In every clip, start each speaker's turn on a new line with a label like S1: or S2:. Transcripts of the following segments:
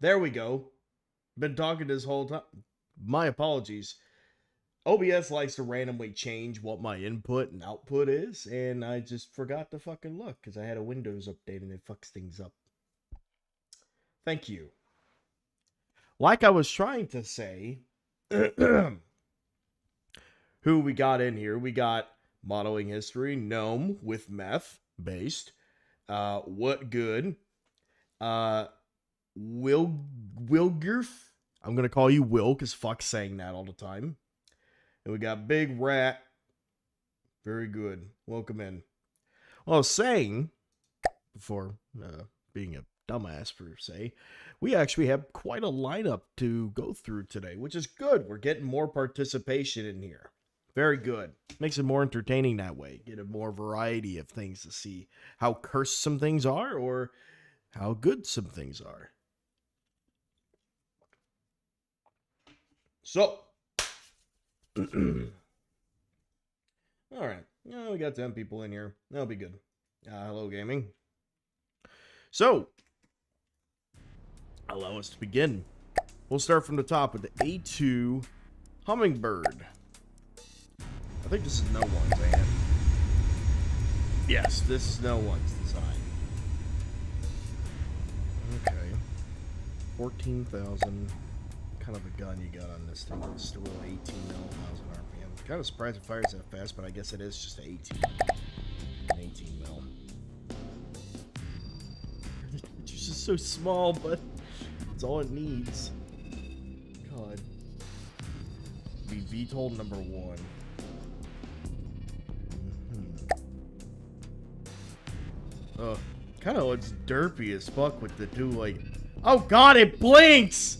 S1: There we go. Been talking this whole time. My apologies. OBS likes to randomly change what my input and output is, and I just forgot to fucking look because I had a Windows update and it fucks things up. Thank you. Like I was trying to say, who we got in here? We got modeling history, gnome with meth based. What good? Wilgurf. I'm gonna call you Will because fuck's saying that all the time. And we got Big Rat. Very good. Welcome in. Well, I was saying before being a dumbass per se, we actually have quite a lineup to go through today, which is good. We're getting more participation in here. Very good. Makes it more entertaining that way. Get a more variety of things to see how cursed some things are or how good some things are. So, all right. We got 10 people in here. That'll be good. Hello, gaming. So, allow us to begin. We'll start from the top with the A2 Hummingbird. I think this is no one's, man. Yes, this is no one's design. Okay. 14,000. Kind of a gun you got on this thing. It's still 18 mil, 1,000 RPM. Kind of surprised it fires that fast, but I guess it is just 18 mil. It's just so small, but it's all it needs. God. Be VTOL number 1. Kind of looks derpy as fuck with the two, like... Oh god, it blinks!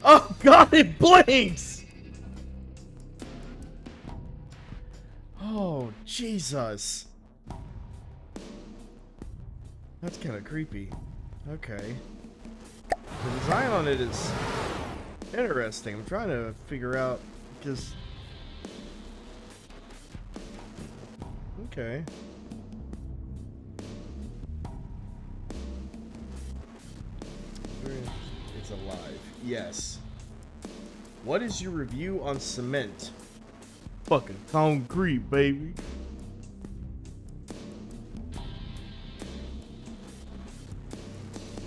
S1: Oh god, it blinks! Oh, Jesus. That's kind of creepy. Okay. The design on it is interesting. I'm trying to figure out, because... Okay. It's alive. Yes. What is your review on cement? Fucking concrete, baby.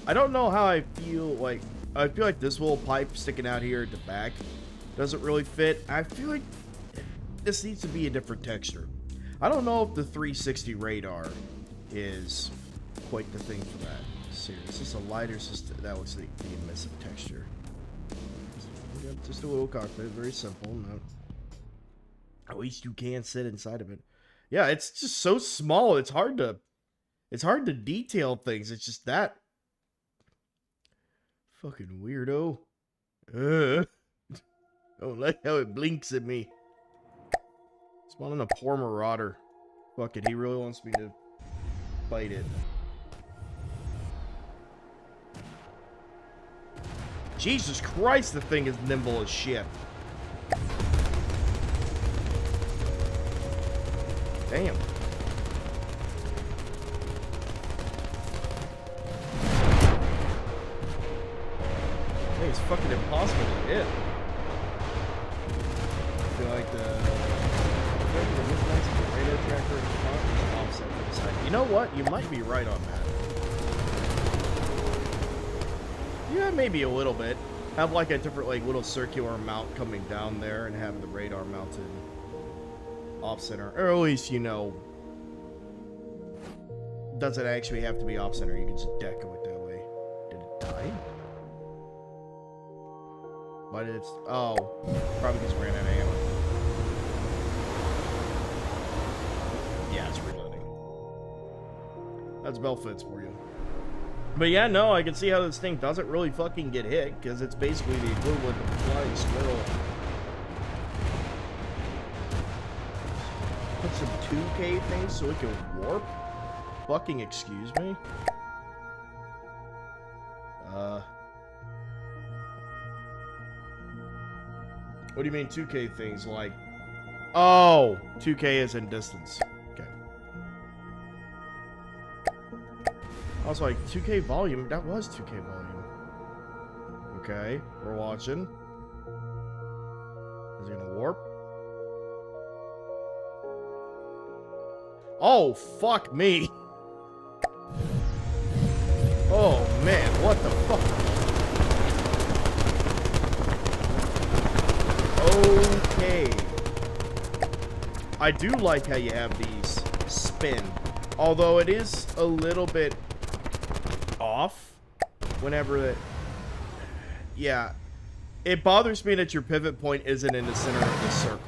S1: I don't know how I feel like this little pipe sticking out here at the back doesn't really fit. I feel like this needs to be a different texture. I don't know if the 360 radar is quite the thing for that. Serious. Just a lighter system. That looks like the emissive texture. Just a little cockpit, very simple. No. At least you can sit inside of it. Yeah, it's just so small. It's hard to detail things. It's just that fucking weirdo. Don't like how it blinks at me. Spawning a poor marauder. Fuck it, he really wants me to fight it. Jesus Christ, the thing is nimble as shit. Damn. I think it's fucking impossible to hit. I feel like the radar tracker in front is offset to the side. You know what? You might be right on that. Yeah, maybe a little bit. Have like a different like little circular mount coming down there and have the radar mounted off center. Or at least, you know, doesn't actually have to be off center. You can just deco it that way. Did it die? Why did it... Oh, probably just ran out of ammo. Yeah, it's reloading. That's Belfits for you. But yeah, no, I can see how this thing doesn't really fucking get hit, because it's basically the equivalent of a flying squirrel. Put some 2K things so it can warp? Fucking excuse me? What do you mean 2K things? Like... Oh! 2K is in distance. I was like, 2K volume? That was 2K volume. Okay, we're watching. Is he gonna warp? Oh, fuck me. Oh, man, what the fuck? Okay. I do like how you have these spin. Although it is a little bit off whenever it... Yeah. It bothers me that your pivot point isn't in the center of the circle.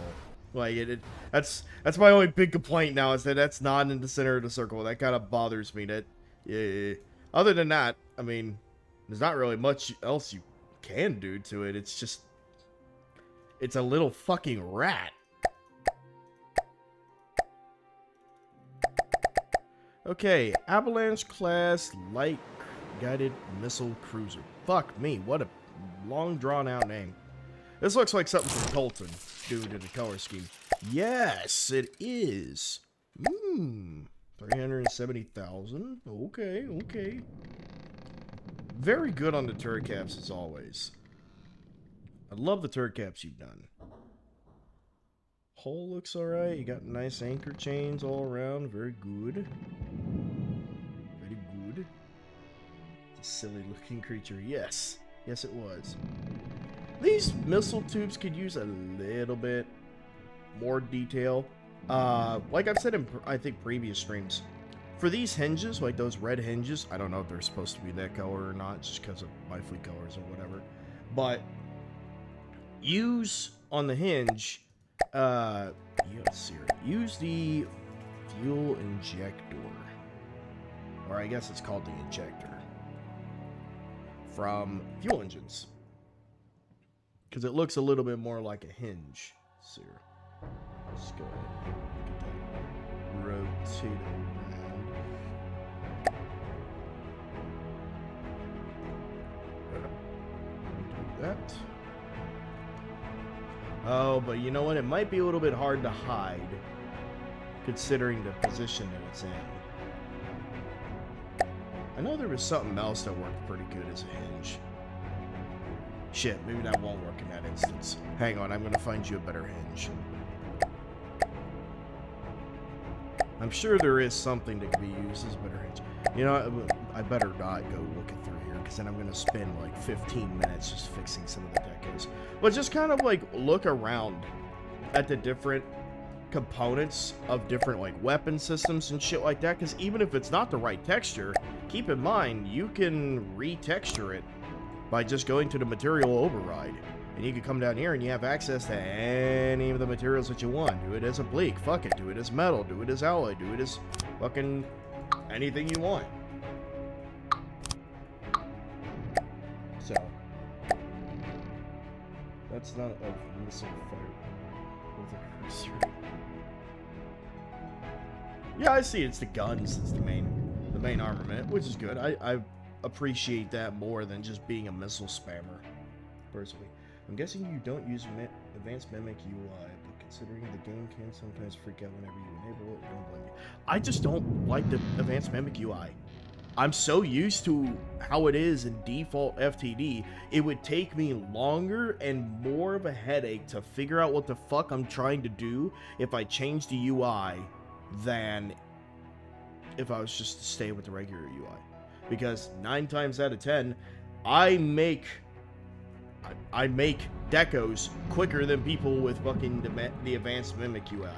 S1: Like, that's my only big complaint now, is that that's not in the center of the circle. That kind of bothers me. That, yeah. Other than that, I mean, there's not really much else you can do to it. It's just... It's a little fucking rat. Okay, Avalanche class light guided missile cruiser. Fuck me, what a long drawn out name. This looks like something from Colton due to the color scheme. Yes, it is. 370,000. Okay, okay. Very good on the turret caps as always. I love the turret caps you've done. Hull looks alright. You got nice anchor chains all around. Very good. Very good. It's a silly looking creature. Yes. Yes, it was. These missile tubes could use a little bit more detail. Like I've said in, I think, previous streams. For these hinges, like those red hinges, I don't know if they're supposed to be that color or not, just because of my fleet colors or whatever. But use on the hinge... use the fuel injector, or I guess it's called the injector, from fuel engines, because it looks a little bit more like a hinge. So let's go ahead and rotate it around. Do that. Oh, but you know what? It might be a little bit hard to hide, considering the position that it's in. I know there was something else that worked pretty good as a hinge. Shit, maybe that won't work in that instance. Hang on, I'm going to find you a better hinge. I'm sure there is something that can be used as a better hinge. You know, I better not go looking through here, because then I'm going to spend like 15 minutes just fixing some of the decos. But just kind of like look around at the different components of different like weapon systems and shit like that, because even if it's not the right texture, keep in mind you can retexture it by just going to the material override. And you can come down here and you have access to any of the materials that you want. Do it as a bleak, fuck it. Do it as metal, do it as alloy, do it as fucking anything you want. So, that's not a missile fire with a cursor. Yeah, I see. It's the guns. It's the main armament, which is good. I appreciate that more than just being a missile spammer, personally. I'm guessing you don't use Advanced Mimic UI, but considering the game can sometimes freak out whenever you enable it, don't blame me. I just don't like the Advanced Mimic UI. I'm so used to how it is in default FTD, it would take me longer and more of a headache to figure out what the fuck I'm trying to do if I change the UI than if I was just to stay with the regular UI. Because 9 times out of 10, I make decos quicker than people with fucking the Advanced Mimic UI.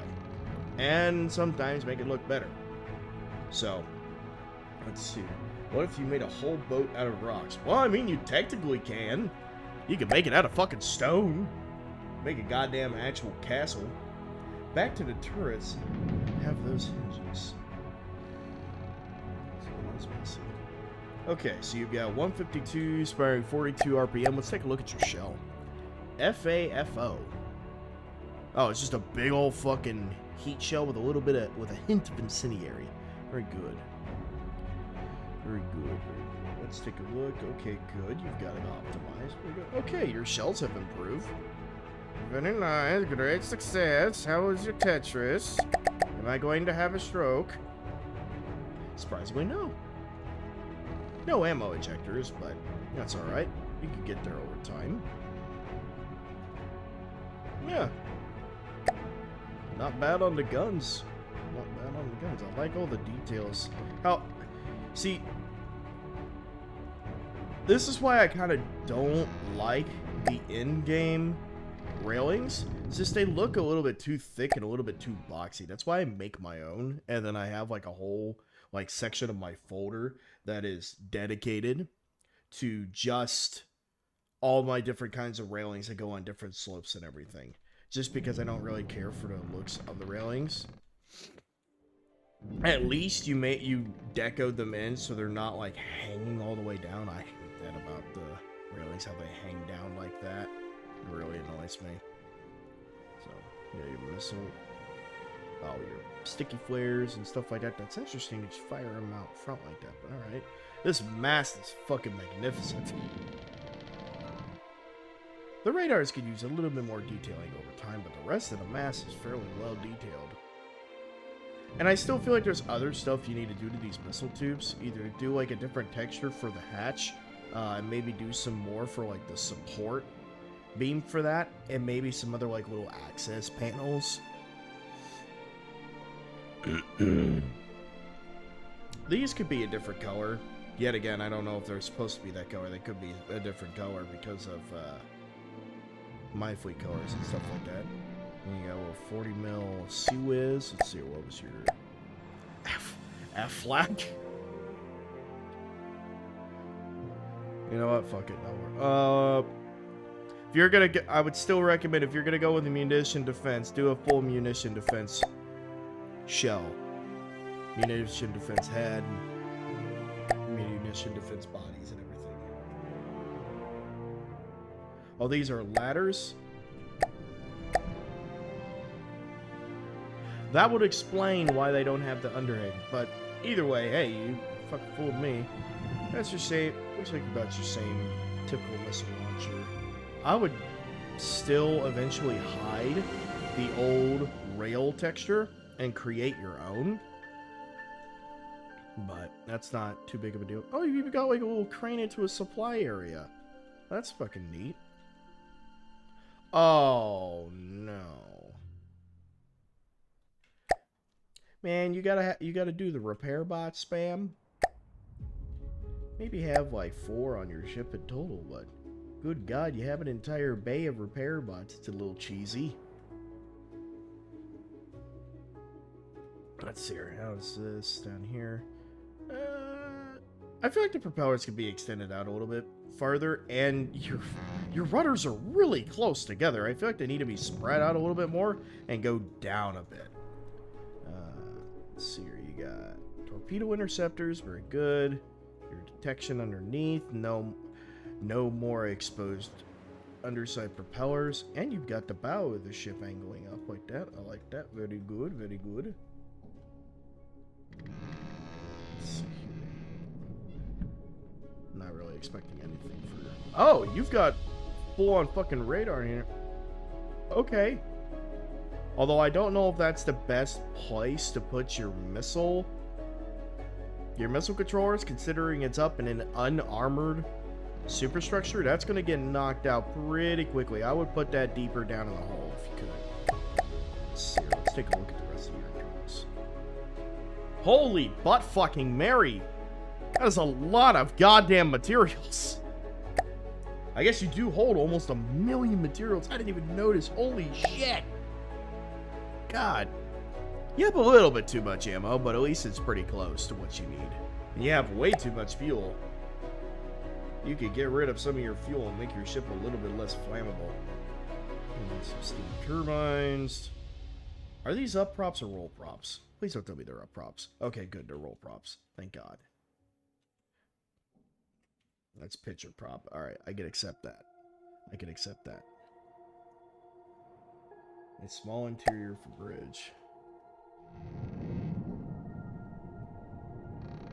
S1: And sometimes make it look better. So, let's see. What if you made a whole boat out of rocks? Well, I mean, you technically can. You can make it out of fucking stone. Make a goddamn actual castle. Back to the turrets. Have those hinges. Okay, so you've got 152, firing 42 RPM. Let's take a look at your shell. FAFO. Oh, it's just a big old fucking heat shell with a little bit of, with a hint of incendiary. Very good. Very good, very good. Let's take a look. Okay, good. You've got it optimized. Very good. Okay, your shells have improved. Very nice. Great success. How was your Tetris? Am I going to have a stroke? Surprisingly, no. No ammo ejectors, but that's alright. You could get there over time. Yeah. Not bad on the guns. Not bad on the guns. I like all the details. See, this is why I kind of don't like the in-game railings. It's just they look a little bit too thick and a little bit too boxy. That's why I make my own, and then I have like a whole like section of my folder that is dedicated to just all my different kinds of railings that go on different slopes and everything. Just because I don't really care for the looks of the railings. At least you decoed them in so they're not like hanging all the way down. I hate that about the railings, how they hang down like that. It really annoys me. So, yeah, your missile. Oh, your sticky flares and stuff like that. That's interesting to just fire them out front like that, but alright. This mast is fucking magnificent. The radars could use a little bit more detailing over time, but the rest of the mast is fairly well detailed. And I still feel like there's other stuff you need to do to these missile tubes. Either do like a different texture for the hatch, and maybe do some more for like the support beam for that, and maybe some other like little access panels. These could be a different color. Yet again, I don't know if they're supposed to be that color. They could be a different color because of my fleet colors and stuff like that. And you got a little 40 mil Sea Whiz. Let's see, what was your F-Flak? You know what? Fuck it. No. If you're gonna get, I would still recommend if you're gonna go with the munition defense, do a full munition defense shell, munition defense head, munition defense bodies, and everything. Oh, these are ladders. That would explain why they don't have the underhang. But either way, hey, you fucking fooled me. That's your same. Looks like about your same typical missile launcher. I would still eventually hide the old rail texture and create your own. But that's not too big of a deal. Oh, you even got like a little crane into a supply area. That's fucking neat. Oh no, man! You gotta do the repair bot spam. Maybe have like 4 on your ship in total, but good God, you have an entire bay of repair bots. It's a little cheesy. Let's see here. How's this down here? I feel like the propellers could be extended out a little bit farther, and your rudders are really close together. I feel like they need to be spread out a little bit more and go down a bit. Let's see here. You got torpedo interceptors, very good. Your detection underneath, no more exposed underside propellers, and you've got the bow of the ship angling up like that. I like that. Very good, very good. Let's see here. Not really expecting anything for... Oh, you've got full-on fucking radar in here. Okay. Although I don't know if that's the best place to put your missile controllers, considering it's up in an unarmored superstructure. That's going to get knocked out pretty quickly. I would put that deeper down in the hole if you could. Let's see. Let's take a look at the rest of your internals. Holy butt fucking Mary! That is a lot of goddamn materials. I guess you do hold almost 1 million materials. I didn't even notice. Holy shit! God. You have a little bit too much ammo, but at least it's pretty close to what you need. And you have way too much fuel. You could get rid of some of your fuel and make your ship a little bit less flammable. And some steam turbines. Are these up props or roll props? Please don't tell me they're up props. Okay, good. They're roll props. Thank God. That's picture prop. Alright, I can accept that. I can accept that. A small interior for bridge.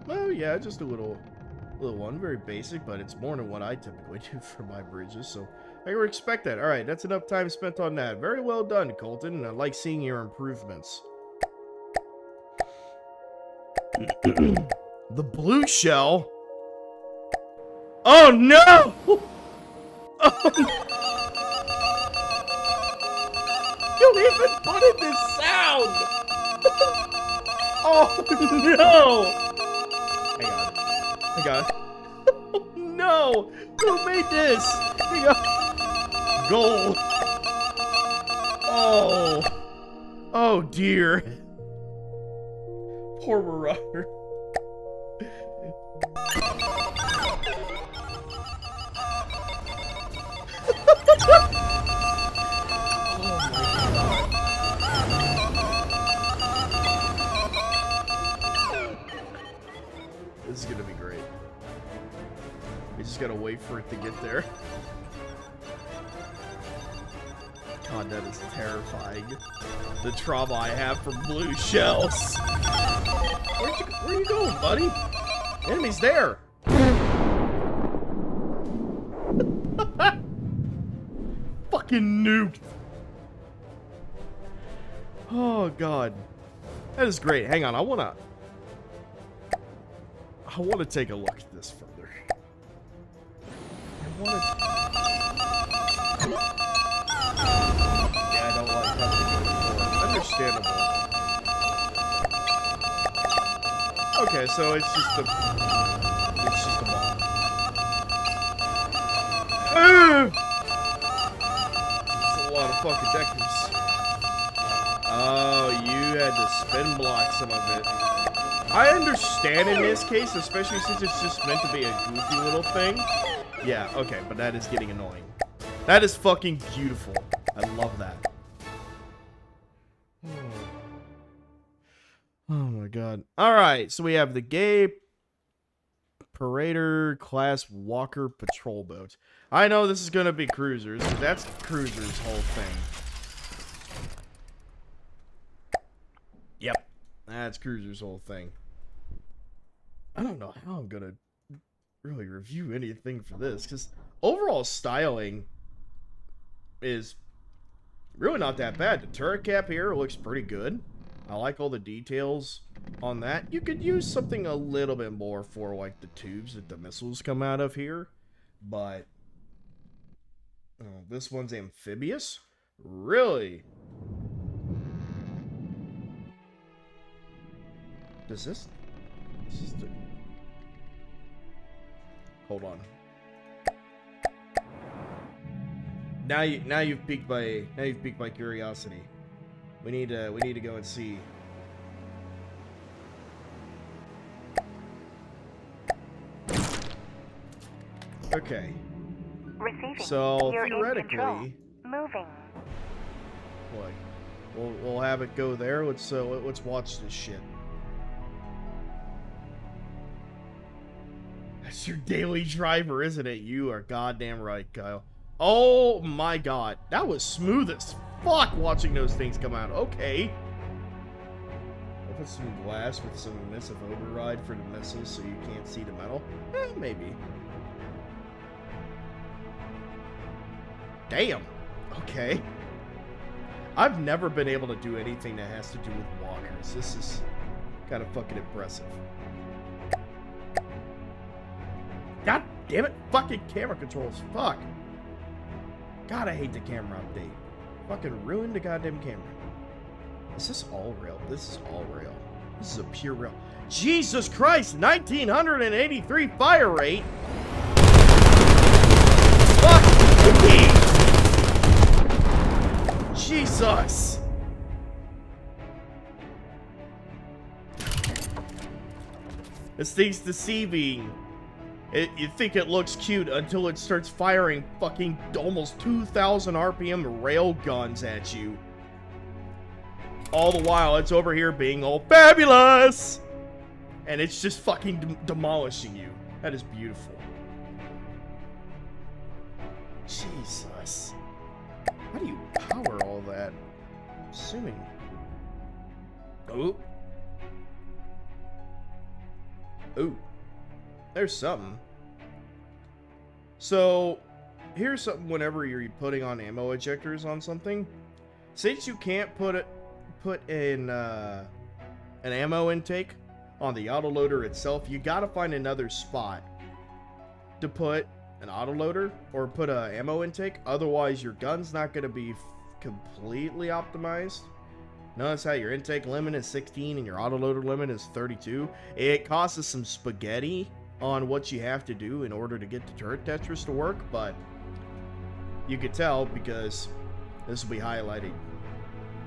S1: Oh yeah, just a little one, very basic, but it's more than what I typically do for my bridges, so I can expect that. Alright, that's enough time spent on that. Very well done, Colton, and I like seeing your improvements. The blue shell? Oh no! You even put in this sound! Oh no! I got it. Oh no! Who made this? Hang on. Gold. Oh. Oh dear. Poor Marauder. This is gonna be great. We just gotta wait for it to get there. God, that is terrifying. The trauma I have from blue shells. Where you going, buddy? Enemy's there. Fucking nuked. Oh God, that is great. Hang on, I wanna take a look at this further. Yeah, I don't like that. Understandable. Okay, so it's just a ball. It's a lot of fucking deckers. Oh, you had to spin block some of it. I understand in this case, especially since it's just meant to be a goofy little thing. Yeah, okay, but that is getting annoying. That is fucking beautiful. I love that. Oh my God. Alright, so we have the Gay Parader Class Walker Patrol Boat. I know this is gonna be Cruisers, because that's Cruisers' whole thing. Yep, that's Cruisers' whole thing. I don't know how I'm gonna really review anything for this, because overall styling is really not that bad. The turret cap here looks pretty good. I like all the details on that. You could use something a little bit more for like the tubes that the missiles come out of here, but oh, this one's amphibious? Really? Does this hold on. Now you've piqued my curiosity. We need to go and see. Okay.
S2: Receiving.
S1: So
S2: You're
S1: theoretically,
S2: moving.
S1: what? We'll have it go there. Let's watch this shit. That's your daily driver, isn't it? You are goddamn right, Kyle. Oh my God, that was smooth as fuck watching those things come out. Okay. I'll put some glass with some emissive override for the missiles so you can't see the metal. Maybe. Damn. Okay. I've never been able to do anything that has to do with walkers. This is kind of fucking impressive. God damn it. Fucking camera controls. Fuck. God, I hate the camera update. Fucking ruined the goddamn camera. Is this all real? This is all real. This is a pure real. Jesus Christ! 1983 fire rate! Fuck me! Jesus! This thing's deceiving. You think it looks cute until it starts firing fucking almost 2,000 RPM rail guns at you. All the while, it's over here being all fabulous! And it's just fucking demolishing you. That is beautiful. Jesus. How do you power all that? I'm assuming. Oh. Ooh. There's something. So, here's something whenever you're putting on ammo ejectors on something. Since you can't put in an ammo intake on the autoloader itself, you gotta find another spot to put an autoloader or put a ammo intake. Otherwise, your gun's not going to be completely optimized. Notice how your intake limit is 16 and your autoloader limit is 32. It costs us some spaghetti on what you have to do in order to get the turret Tetris to work, but you could tell because this will be highlighted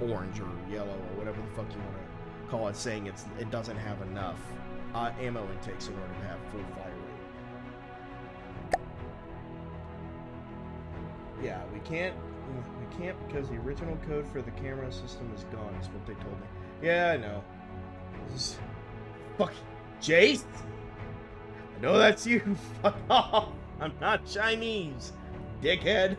S1: orange or yellow or whatever the fuck you want to call it, saying it doesn't have enough ammo intakes in order to have full fire rate. Yeah, we can't because the original code for the camera system is gone, is what they told me. Yeah, I know. This is... Fuck. Jace? I know that's you. Fuck off. I'm not Chinese. Dickhead.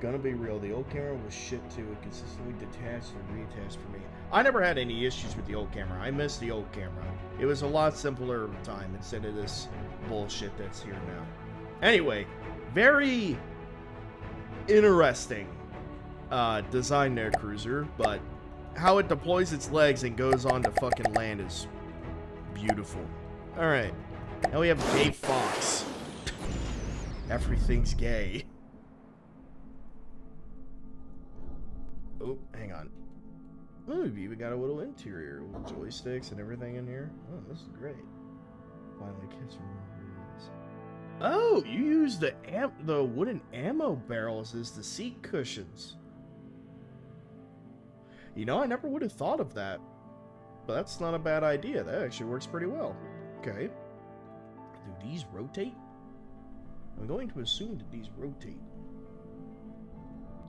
S1: Gonna be real, the old camera was shit too. It consistently detached and reattached for me. I never had any issues with the old camera. I miss the old camera. It was a lot simpler of a time instead of this bullshit that's here now. Anyway, very interesting design there, Cruiser, but how it deploys its legs and goes on to fucking land is beautiful. Alright, now we have Gay Fox. Everything's gay. Oh, hang on. Oh, we've even got a little interior with joysticks and everything in here. Oh, this is great. Finally, kids from... Oh, you use the wooden ammo barrels as the seat cushions. You know, I never would have thought of that. But that's not a bad idea. That actually works pretty well. Okay. Do these rotate? I'm going to assume that these rotate.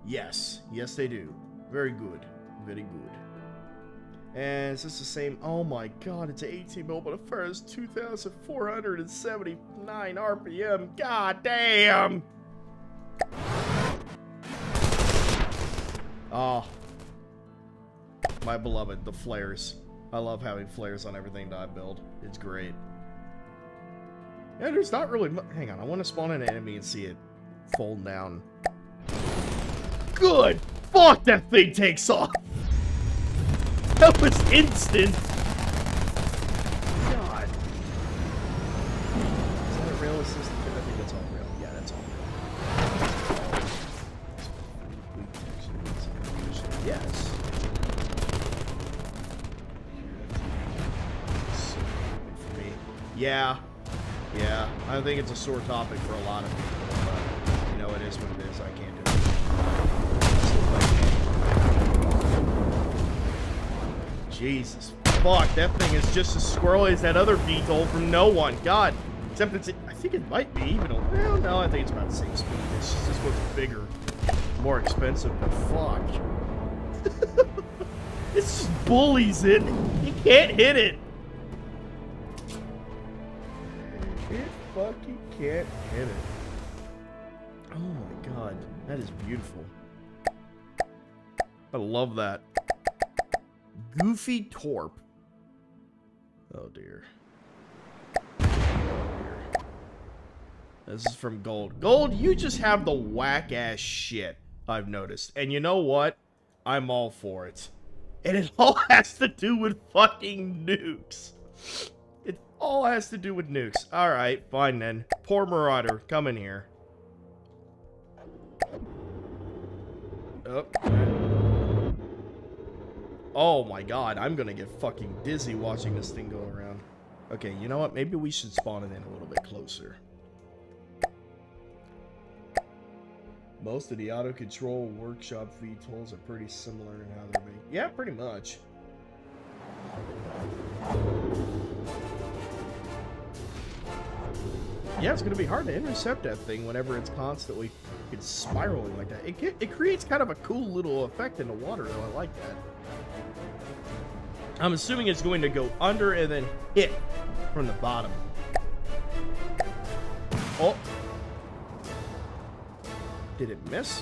S1: Yes. Yes, they do. Very good. Very good. And is this the same? Oh my god, it's 18 mil, but it fires 2,479 RPM. God damn! Oh. My beloved, the flares. I love having flares on everything that I build. It's great. Yeah, there's not really hang on, I want to spawn an enemy and see it fold down. Good! Fuck, that thing takes off! That was instant! God. Is that a rail assistant? I think that's all rail. Yeah, that's all rail. Yes. For me. Yeah. Yeah. I think it's a sore topic for a lot of people, but you know, it is what it is. I can't do it. Jesus. Fuck, that thing is just as squirrely as that other VTOL from No One. God. Except it's... I think it might be even... Well, no, I think it's about the same speed. It's just this one's bigger. More expensive, but fuck. It just bullies it. You can't hit it. It fucking can't hit it. Oh my god. That is beautiful. I love that. Goofy Torp. Oh dear. Oh dear. This is from Gold. Gold, you just have the whack-ass shit, I've noticed. And you know what? I'm all for it. And it all has to do with fucking nukes. It all has to do with nukes. Alright, fine then. Poor Marauder, come in here. Oh. Oh my god, I'm gonna get fucking dizzy watching this thing go around. Okay, you know what? Maybe we should spawn it in a little bit closer. Most of the auto-control workshop VTOLs are pretty similar in how they're made. Yeah, pretty much. Yeah, it's gonna be hard to intercept that thing whenever it's constantly spiraling like that. It creates kind of a cool little effect in the water, though. I like that. I'm assuming it's going to go under and then hit from the bottom. Oh. Did it miss?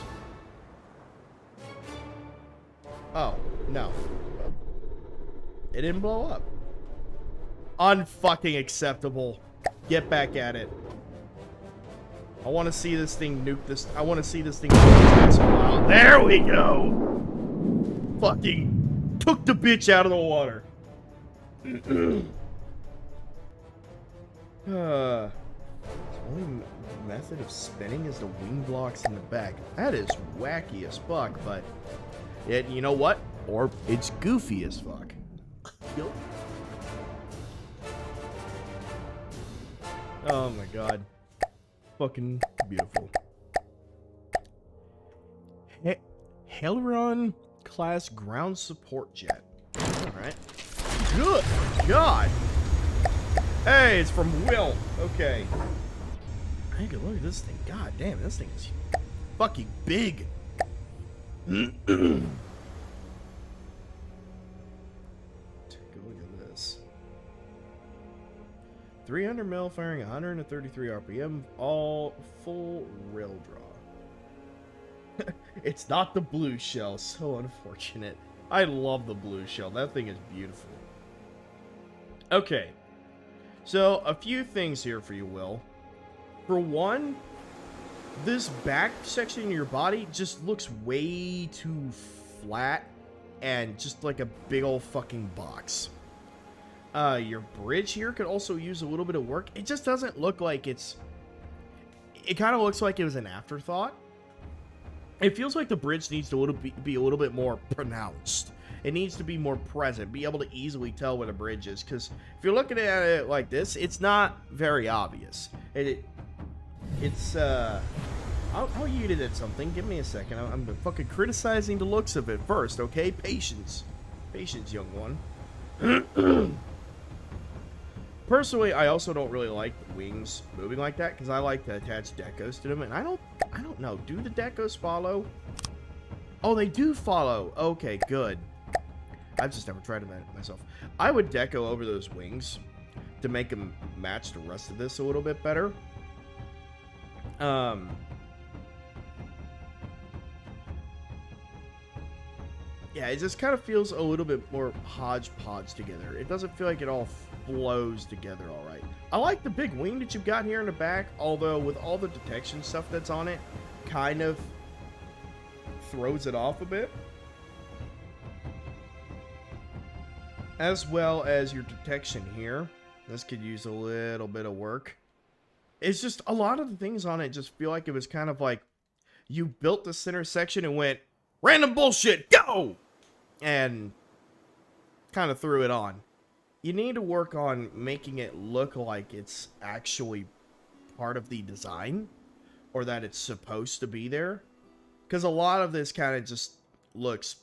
S1: Oh, no. It didn't blow up. Unfucking acceptable. Get back at it. I want to see this thing nuke this. I want to see this thing nuke this. Wow. There we go. Fucking took the bitch out of the water. It's only method of spinning is the wing blocks in the back. That is wacky as fuck, but you know what? Or it's goofy as fuck. Oh my god. Fucking beautiful. Haleron class ground support jet. Alright. Good god! Hey, it's from Will. Okay. Hey, look at this thing. God damn, this thing is fucking big. Take a look at this. 300 mil firing, 133 RPM, all full rail draw. It's not the blue shell. So unfortunate. I love the blue shell. That thing is beautiful. Okay. So, a few things here for you, Will. For one, this back section of your body just looks way too flat and just like a big old fucking box. Your bridge here could also use a little bit of work. It just doesn't look like it's... It kind of looks like it was an afterthought. It feels like the bridge needs to be a little bit more pronounced. It needs to be more present, be able to easily tell what a bridge is. Because if you're looking at it like this, it's not very obvious. It's I'll use it at something. Give me a second. I'm fucking criticizing the looks of it first, okay? Patience. Patience, young one. Personally, I also don't really like the wings moving like that because I like to attach decos to them, and I don't know. Do the decos follow? Oh, they do follow. Okay, good. I've just never tried it myself. I would deco over those wings to make them match the rest of this a little bit better. Yeah, it just kind of feels a little bit more hodgepodge together. It doesn't feel like it all flows together all right. I like the big wing that you've got here in the back, although with all the detection stuff that's on it, kind of throws it off a bit. As well as your detection here. This could use a little bit of work. It's just a lot of the things on it just feel like it was kind of like you built the center section and went, random bullshit, go! And kind of threw it on. You need to work on making it look like it's actually part of the design, or that it's supposed to be there. Because a lot of this kind of just looks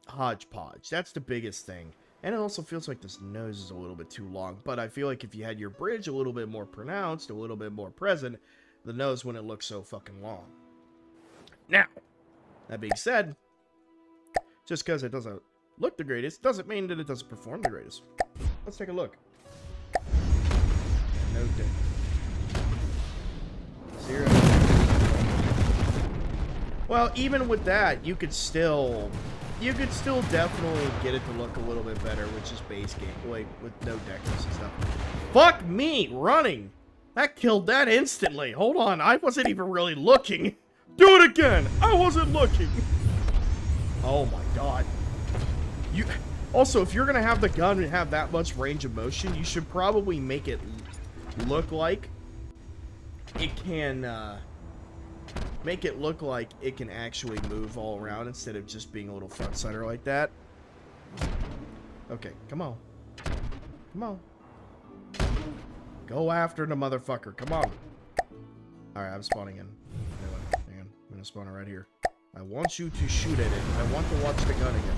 S1: hodgepodge. That's the biggest thing. And it also feels like this nose is a little bit too long. But I feel like if you had your bridge a little bit more pronounced, a little bit more present, the nose wouldn't look so fucking long. Now, that being said, just because it doesn't look the greatest doesn't mean that it doesn't perform the greatest. Let's take a look. No doubt. 0. Well, even with that, you could still definitely get it to look a little bit better with just base gameplay with no decos and stuff. Fuck me, running! That killed that instantly. Hold on, I wasn't even really looking. Do it again! I wasn't looking! Oh my god. Also, if you're gonna have the gun and have that much range of motion, you should probably make it look like it can, make it look like it can actually move all around instead of just being a little front center like that. Okay, come on. Come on. Go after the motherfucker. Come on. Alright, I'm spawning in. Hang on. I'm gonna spawn it right here. I want you to shoot at it. I want to watch the gun again.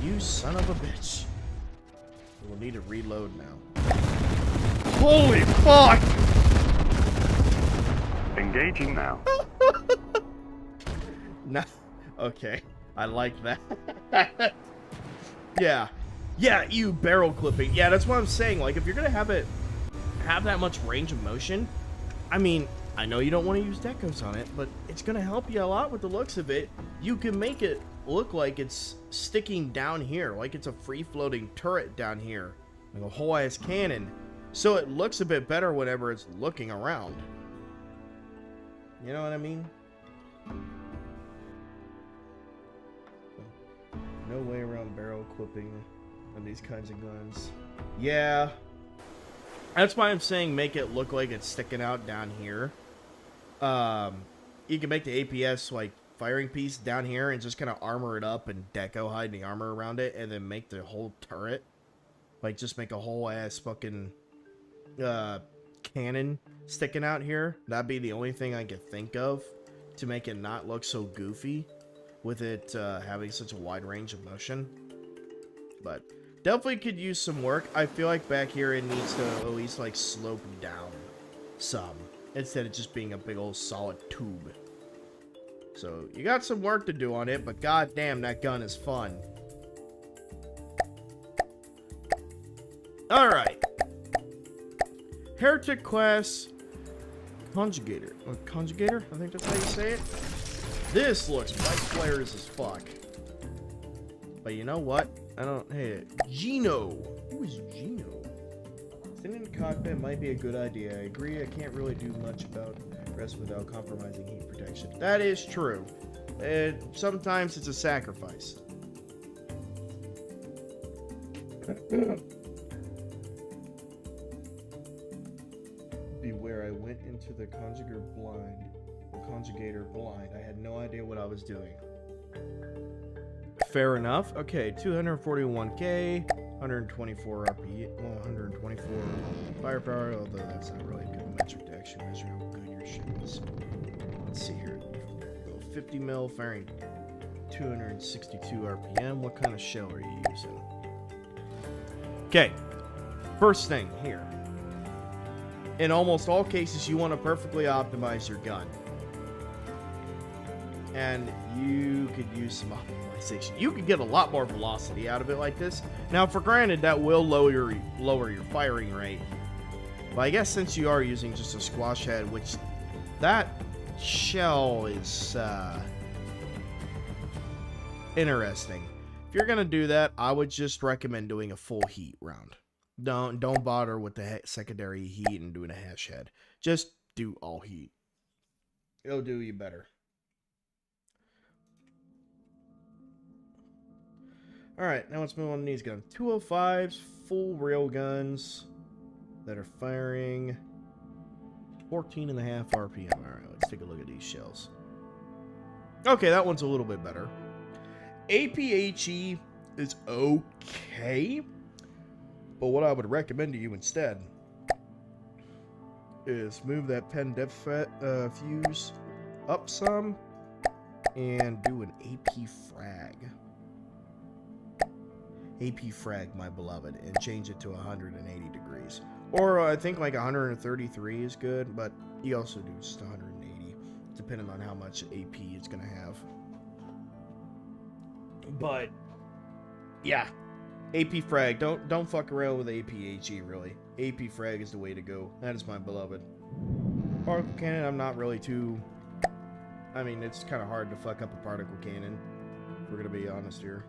S1: You son of a bitch. We'll need to reload now. Holy fuck!
S2: Engaging now.
S1: Nah. Okay. I like that. Yeah. Yeah, you barrel clipping. Yeah, that's what I'm saying. Like, if you're gonna have that much range of motion, I mean, I know you don't want to use decos on it, but it's gonna help you a lot with the looks of it. You can make it look like it's sticking down here, like it's a free-floating turret down here, like a whole ass cannon, so it looks a bit better whenever it's looking around. You know what I mean? No way around barrel clipping on these kinds of guns. Yeah. That's why I'm saying make it look like it's sticking out down here. You can make the APS like firing piece down here and just kind of armor it up and deco hide the armor around it, and then make the whole turret. Like, just make a whole ass fucking cannon sticking out here. That'd be the only thing I could think of to make it not look so goofy with it having such a wide range of motion. But definitely could use some work. I feel like back here it needs to at least like slope down some instead of just being a big old solid tube. So you got some work to do on it, but goddamn, that gun is fun. All right, Heretic class conjugator. Conjugator? I think that's how you say it. This looks white flares as fuck. But you know what? I don't. Hey, Gino. Who is Gino? Sitting in the cockpit might be a good idea. I agree. I can't really do much about rest without compromising heat protection. That is true. Sometimes it's a sacrifice. Beware, I went into the conjugator blind. I had no idea what I was doing. Fair enough. Okay, 241k, 124 RP, 124 firepower, although that's not really a good metric to actually measure how good your ship is. Let's see here. 50 mil, firing 262 RPM. What kind of shell are you using? Okay, first thing here. In almost all cases, you want to perfectly optimize your gun. And you could use some optimization. You could get a lot more velocity out of it like this. Now, for granted, that will lower your firing rate. But I guess since you are using just a squash head, which that shell is interesting. If you're gonna do that, I would just recommend doing a full heat round. Don't bother with the secondary heat and doing a hash head. Just do all heat. It'll do you better. Alright, now let's move on to these guns. 205s, full rail guns that are firing 14.5 RPM. Alright, let's take a look at these shells. Okay, that one's a little bit better. APHE is okay, but what I would recommend to you instead is move that pen depth fuse up some and do an AP frag. AP frag, my beloved, and change it to 180 degrees. Or I think like 133 is good, but you also do just 180, depending on how much AP it's going to have. But yeah, AP frag, don't fuck around with APHE, really. AP frag is the way to go. That is my beloved. Particle cannon, I'm not really too... I mean, it's kind of hard to fuck up a particle cannon, if we're going to be honest here.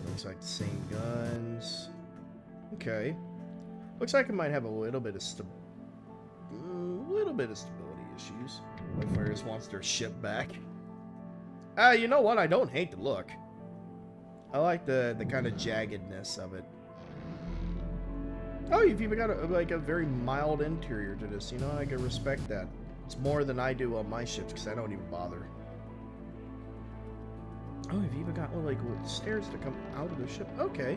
S1: Looks like the same guns. Okay. Looks like it might have a little bit of stability issues. Wildfire just wants their ship back. You know what? I don't hate the look. I like the kind of jaggedness of it. Oh, you've even got a very mild interior to this. You know, I can respect that. It's more than I do on my ships because I don't even bother. Oh, you've even got like stairs to come out of the ship. Okay,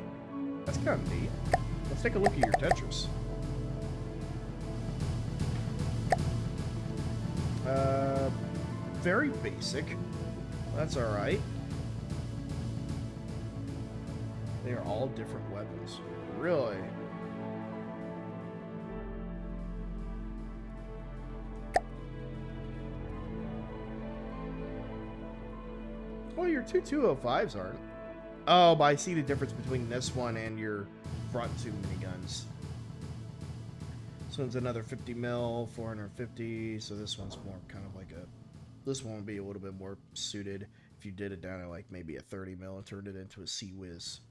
S1: that's kind of neat. Let's take a look at your Tetris. Very basic. That's all right. They are all different weapons. Really? Well, your two 205s aren't. Oh, but I see the difference between this one and your front two miniguns. This one's another 50 mil, 450. So this one's more kind of like a... This one would be a little bit more suited if you did it down at like maybe a 30 mil and turned it into a Sea Whiz.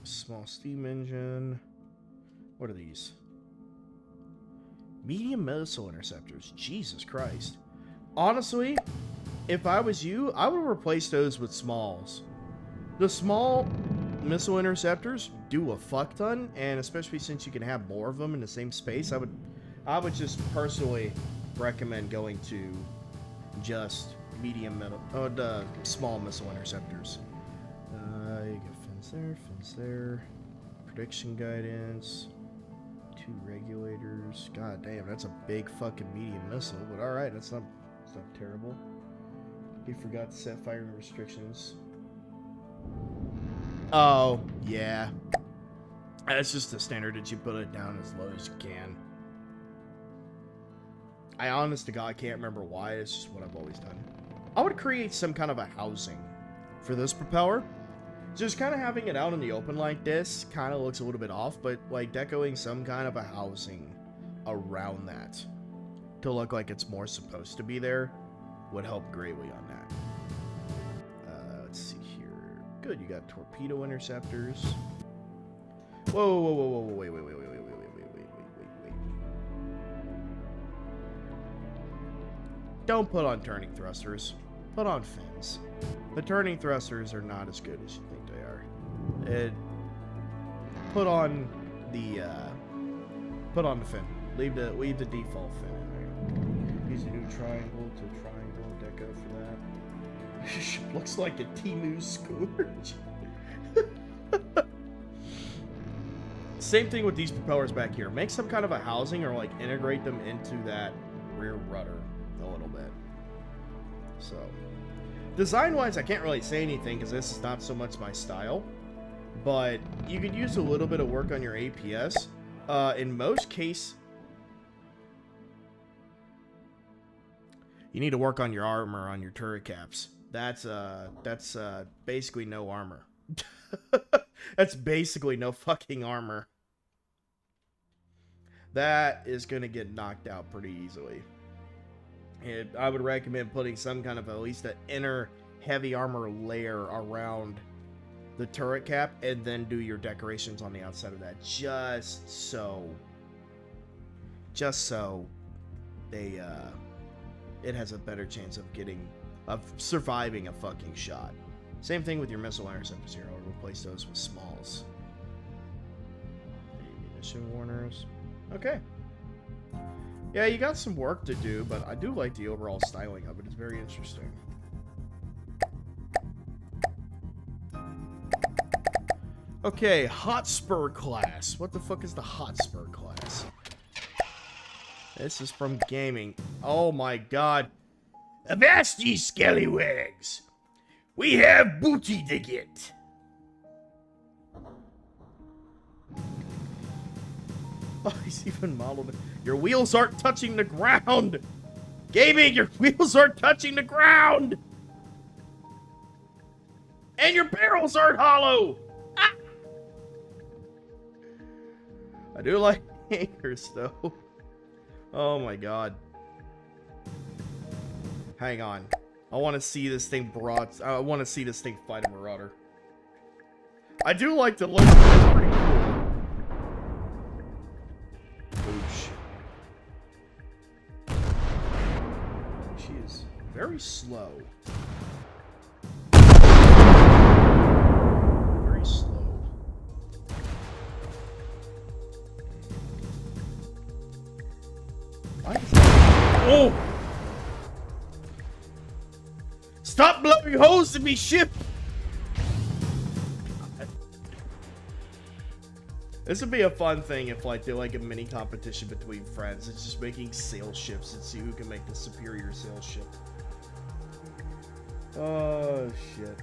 S1: Small steam engine. What are these? Medium missile interceptors. Jesus Christ. Honestly, if I was you, I would replace those with smalls. The small missile interceptors, do a fuck ton, and especially since you can have more of them in the same space, I would just personally recommend going to just medium metal, the small missile interceptors. You got fins there, prediction guidance, 2 regulators. God damn, that's a big fucking medium missile, but alright, it's not terrible. He forgot to set firing restrictions. Oh, yeah. That's just the standard that you put it down as low as you can. I honest to God can't remember why, it's just what I've always done. I would create some kind of a housing for this propeller. Just kind of having it out in the open like this kind of looks a little bit off, but like decoing some kind of a housing around that to look like it's more supposed to be there would help greatly on that. Let's see here. Good, you got torpedo interceptors. Whoa, whoa, whoa, whoa, whoa, wait. Don't put on turning thrusters. Put on fins. The turning thrusters are not as good as you think they are. Put on the fin. Leave the default fin in there. Use a new triangle to triangle deco for that. Looks like a Temu Scourge. Same thing with these propellers back here. Make some kind of a housing or like integrate them into that rear rudder a little bit. So, design-wise, I can't really say anything because this is not so much my style. But you could use a little bit of work on your APS. In most cases, you need to work on your armor on your turret caps. That's basically no armor. That's basically no fucking armor. That is going to get knocked out pretty easily. And I would recommend putting some kind of at least an inner heavy armor layer around the turret cap and then do your decorations on the outside of that. Just so they it has a better chance of surviving a fucking shot. Same thing with your missile interceptors here. I'll replace those with smalls. Ammunition warners. Okay. Yeah, you got some work to do, but I do like the overall styling of it. It's very interesting. Okay, Hotspur class. What the fuck is the Hotspur class? This is from gaming. Oh my god. Avast ye scallywags! We have booty to get! Oh, he's even modeled it. Your wheels aren't touching the ground! Gaming, your wheels aren't touching the ground! And your barrels aren't hollow! Ah! I do like anchors, though. Oh my god. Hang on. I want to see this thing I want to see this thing fight a marauder. I do like the look. It's pretty cool. Oosh. She is very slow. Very slow. Why is that? Oh! Stop blowing holes in me ship! This would be a fun thing if like they're like a mini competition between friends. It's just making sail ships and see who can make the superior sail ship. Oh shit.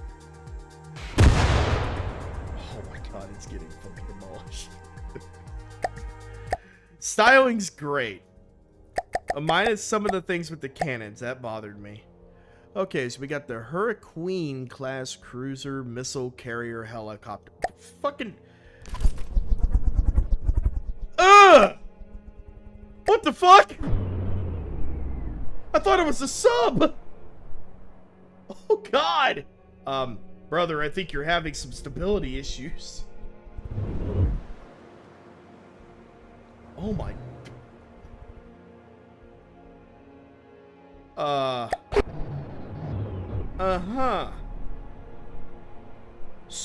S1: Oh my god, it's getting fucking demolished. Styling's great. Minus some of the things with the cannons, that bothered me. Okay, so we got the Hurricane class cruiser missile carrier helicopter. Fucking. What the fuck? I thought it was a sub. Oh god. Brother, I think you're having some stability issues. Oh my.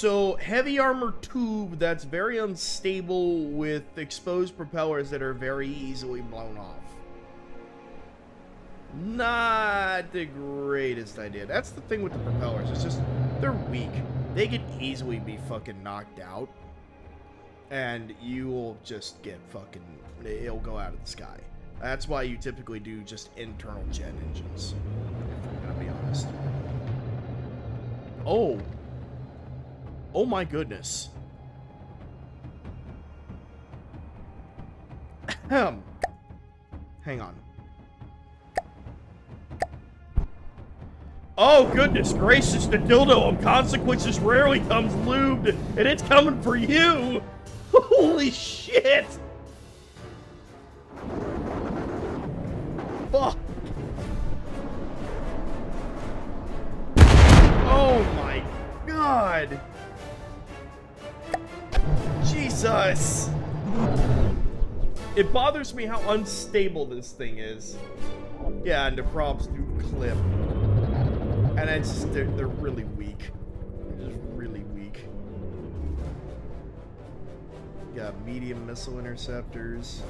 S1: So, heavy armor tube that's very unstable with exposed propellers that are very easily blown off. Not the greatest idea. That's the thing with the propellers. It's just, they're weak. They could easily be fucking knocked out. And you will just get fucking, it'll go out of the sky. That's why you typically do just internal jet engines, if I'm gonna be honest. Oh. Oh my goodness. Hang on. Oh goodness gracious, the dildo of consequences rarely comes lubed, and it's coming for you! Holy shit! Fuck! Oh my god! Jesus! It bothers me how unstable this thing is. Yeah, and the props do clip. And it's just, they're really weak. They're just really weak. Got medium missile interceptors.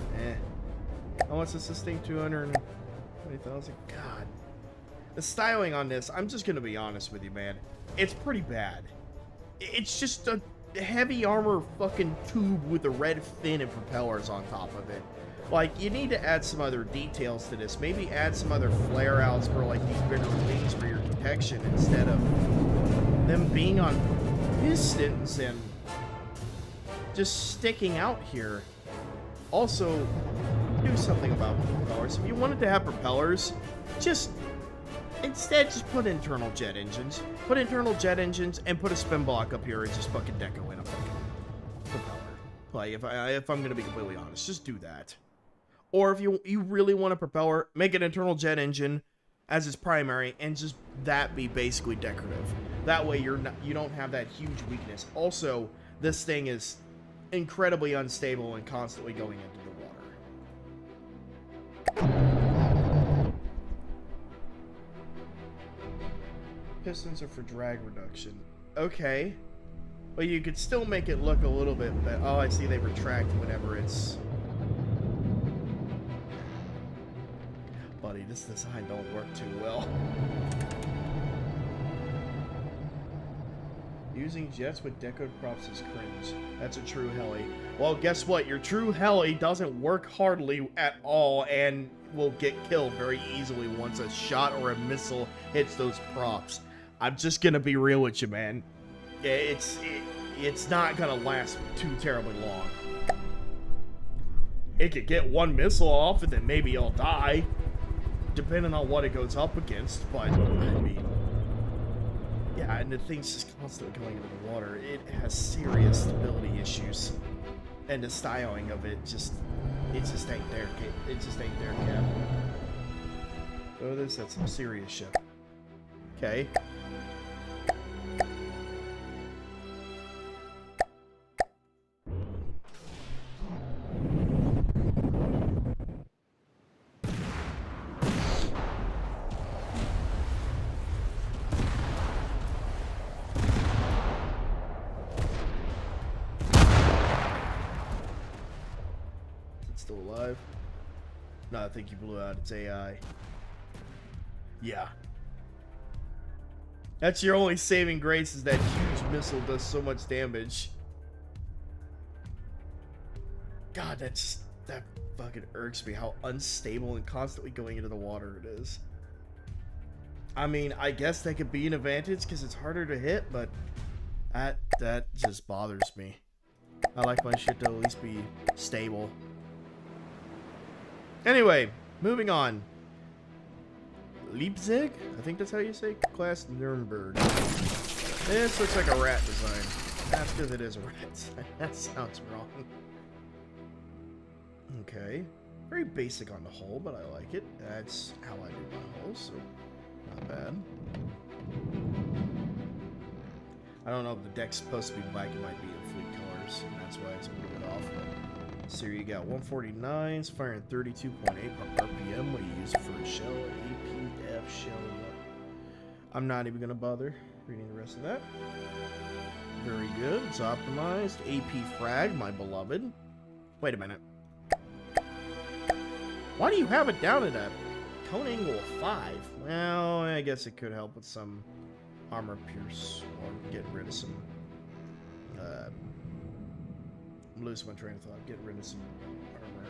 S1: How much does this thing? 220,000? God. The styling on this, I'm just gonna be honest with you, man. It's pretty bad. It's just a heavy armor fucking tube with a red fin and propellers on top of it. Like, you need to add some other details to this. Maybe add some other flare-outs for, like, these bigger wings for your detection instead of them being on pistons and just sticking out here. Also, do something about propellers. If you wanted to have propellers, instead just put internal jet engines. Put internal jet engines and put a spin block up here and just fucking deco in a fucking propeller. Like, if I'm gonna be completely honest, just do that. Or if you really want a propeller, make an internal jet engine as its primary and just that be basically decorative. That way you don't have that huge weakness. Also, this thing is incredibly unstable and constantly going into the water. Pistons are for drag reduction. Okay. But you could still make it look a little bit better. Oh, I see they retract whenever it's... Buddy, this design don't work too well. Using jets with decoed props is cringe. That's a true heli. Well, guess what? Your true heli doesn't work hardly at all and will get killed very easily once a shot or a missile hits those props. I'm just gonna be real with you, man. It's not gonna last too terribly long. It could get one missile off and then maybe it'll die, depending on what it goes up against, but, I mean... Yeah, and the thing's just constantly going into the water. It has serious stability issues. And the styling of it just ain't there. It just ain't there, Cap. Oh, that's some serious shit. Okay. Still alive? No, I think you blew out its AI. Yeah. That's your only saving grace, is that huge missile does so much damage. God, that fucking irks me, how unstable and constantly going into the water it is. I mean, I guess that could be an advantage because it's harder to hit, but that just bothers me. I like my shit to at least be stable. Anyway, moving on. Leipzig? I think that's how you say class Nuremberg. This looks like a rat design. That's because it is a rat design. That sounds wrong. Okay. Very basic on the whole, but I like it. That's how I do my whole, so not bad. I don't know if the deck's supposed to be black. It might be in fleet colors, and that's why it's a little bit off. So you got 149s, firing 32.8 RPM. What do you use it for a shell? APF shell. I'm not even going to bother reading the rest of that. Very good. It's optimized. AP frag, my beloved. Wait a minute. Why do you have it down at a cone angle of 5? Well, I guess it could help with some armor pierce or get rid of some. I'm losing my train of thought. Get rid of some armor.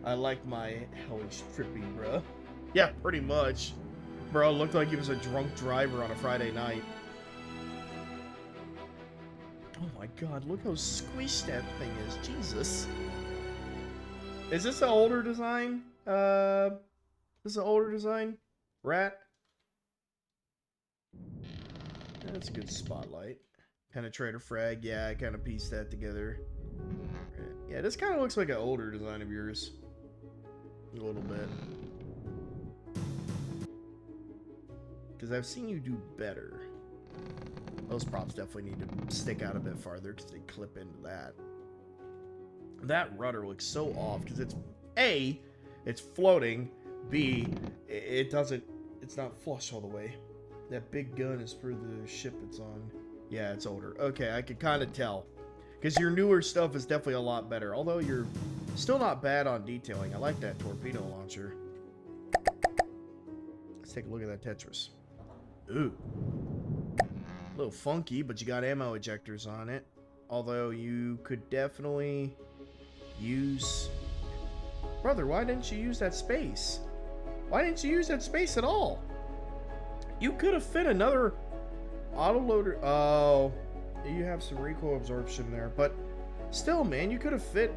S1: I like my hellish trippy, bruh. Yeah, pretty much. Bro, looked like he was a drunk driver on a Friday night. Oh my god, look how squished that thing is. Jesus. Is this an older design? This is an older design? Rat? That's a good spotlight. Penetrator frag, yeah, I kind of pieced that together. Yeah, this kind of looks like an older design of yours. A little bit. Because I've seen you do better. Those props definitely need to stick out a bit farther because they clip into that. That rudder looks so off because it's A, it's floating, B, it's not flush all the way. That big gun is for the ship it's on. Yeah, it's older. Okay, I can kind of tell. Because your newer stuff is definitely a lot better. Although you're still not bad on detailing. I like that torpedo launcher. Let's take a look at that Tetris. Ooh. A little funky, but you got ammo ejectors on it. Although you could definitely use... Brother, why didn't you use that space? Why didn't you use that space at all? You could have fit another autoloader. Oh, you have some recoil absorption there. But still, man, you could have fit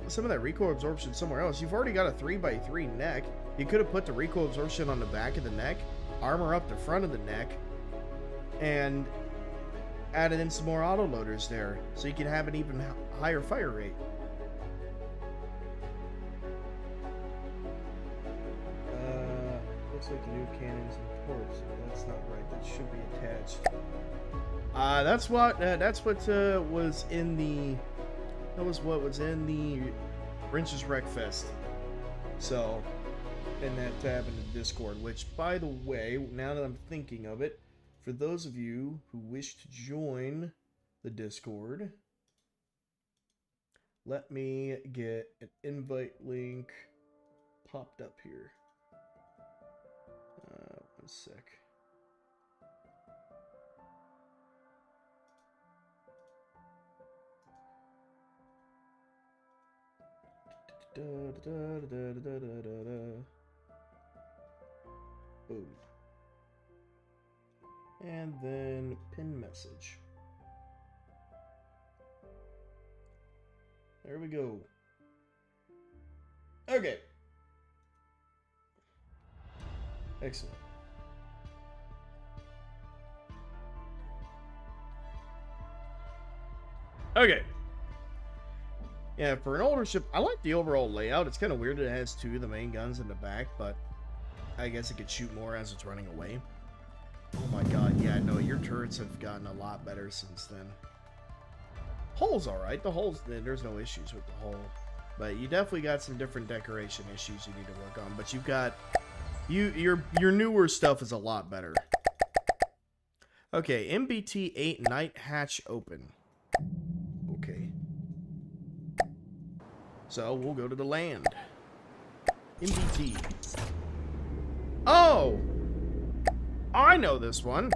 S1: some of that recoil absorption somewhere else. You've already got a 3x3 neck. You could have put the recoil absorption on the back of the neck, armor up the front of the neck, and added in some more autoloaders there, so you can have an even higher fire rate. Looks like the new cannons and torps. That's not right. That should be attached. That's what was in the. That was what was in the Wrenches Wreckfest. So, in that tab in the Discord. Which, by the way, now that I'm thinking of it, for those of you who wish to join the Discord, let me get an invite link popped up here. 1 sec. Boom. And then pin message. There we go. Okay. Excellent. Okay. Yeah, for an older ship, I like the overall layout. It's kind of weird that it has two of the main guns in the back, but I guess it could shoot more as it's running away. Oh my god, yeah, no, your turrets have gotten a lot better since then. Hull's alright. The hull's, there's no issues with the hull. But you definitely got some different decoration issues you need to work on. But you've got, your newer stuff is a lot better. Okay, MBT 8 night hatch open. Okay. So, we'll go to the land. MBT. Oh! I know this one.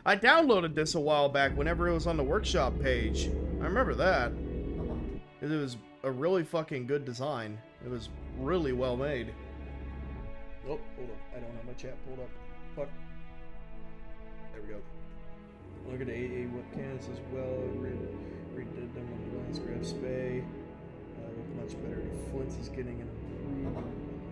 S1: I downloaded this a while back whenever it was on the workshop page. I remember that. It was a really fucking good design. It was really well made. Oh, hold up. I don't have my chat pulled up. Fuck. There we go. Look at the AA webcams as well. Redid them on the last grab spay. Look much better. The Flint's is getting an improved.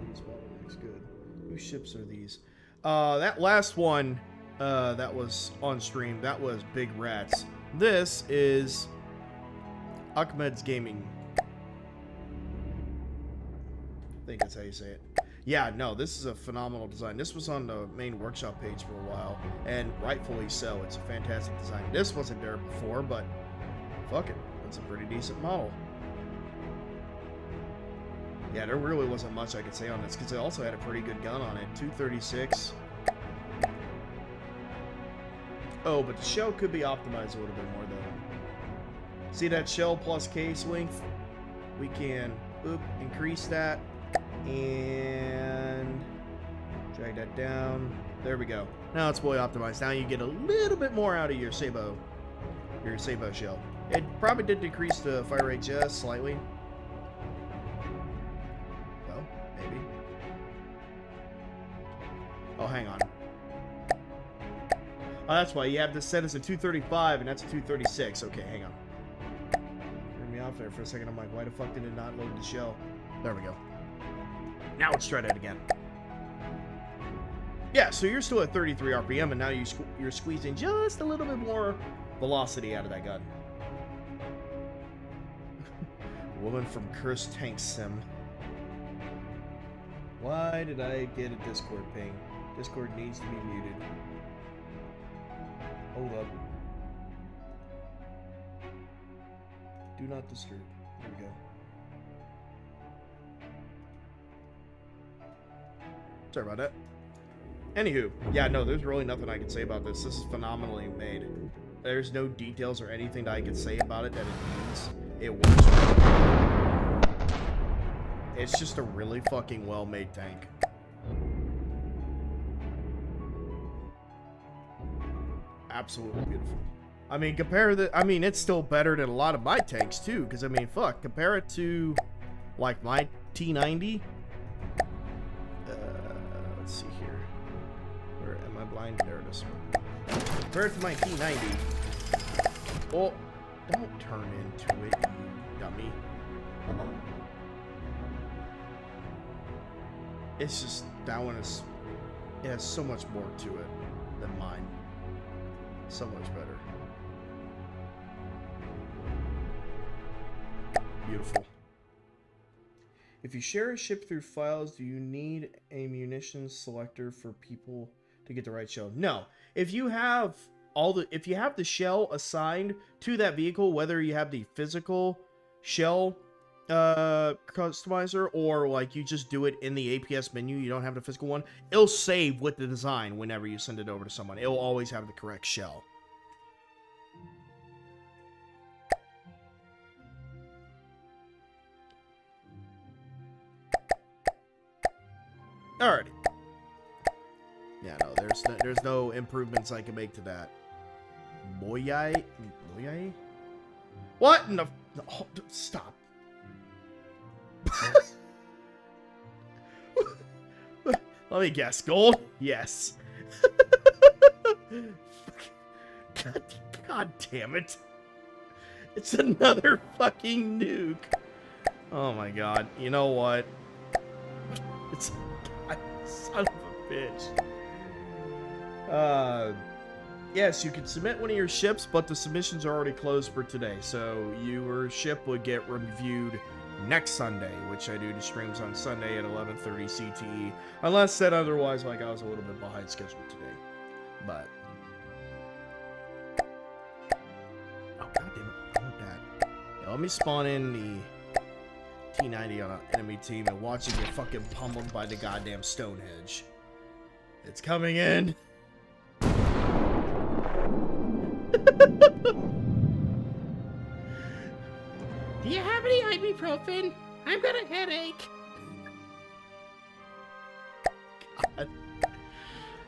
S1: These bottlenecks good. Whose ships are these? That last one that was on stream, that was Big Rats. This is Ahmed's Gaming. I think that's how you say it. Yeah, no, this is a phenomenal design. This was on the main workshop page for a while, and rightfully so. It's a fantastic design. This wasn't there before, but fuck it. That's a pretty decent model. Yeah, there really wasn't much I could say on this, because it also had a pretty good gun on it. 236. Oh, but the shell could be optimized a little bit more, though. See that shell plus case length? We can, boop, increase that. And drag that down. There we go. Now it's fully optimized. Now you get a little bit more out of your Sabo shell. It probably did decrease the fire rate just slightly. Oh, maybe. Oh, hang on. Oh, that's why you have this set as a 235 and that's a 236. Okay, hang on. Threw me off there for a second. I'm like, why the fuck did it not load the shell? There we go. Now let's try that again. Yeah, so you're still at 33 RPM, and now you're squeezing just a little bit more velocity out of that gun. Woman from Cursed Tank Sim. Why did I get a Discord ping? Discord needs to be muted. Hold up. Do not disturb. There we go. Sorry about that. Anywho, yeah, no, there's really nothing I can say about this. This is phenomenally made. There's no details or anything that I can say about it that it needs. It works. It's just a really fucking well-made tank. Absolutely beautiful. I mean, it's still better than a lot of my tanks, too. Because, I mean, fuck, compare it to, like, my T90. Let's see here. Where am I blind? There it is. Compare it to my T90. Oh, don't turn into it, you dummy. It's just, that one is, it has so much more to it than mine. So much better. Beautiful. If you share a ship through files, do you need a munitions selector for people to get the right shell? No. If you have the shell assigned to that vehicle, whether you have the physical shell customizer or like you just do it in the APS menu, you don't have the physical one, it'll save with the design whenever you send it over to someone. It'll always have the correct shell. Alrighty. Yeah, no, there's no improvements I can make to that. Boyai? What? No, oh, stop. Let me guess. Gold? Yes. God damn it. It's another fucking nuke. Oh my god. You know what? It's... Son of a bitch. Yes, you can submit one of your ships, but the submissions are already closed for today. So your ship would get reviewed next Sunday, which I do the streams on Sunday at 11:30 CTE. Unless said otherwise, like I was a little bit behind schedule today. But... oh, god damn it. I want that. Yeah, let me spawn in the T90 on an enemy team and watch it get fucking pummeled by the goddamn Stonehenge. It's coming in. Do you have any ibuprofen? I've got a headache. God.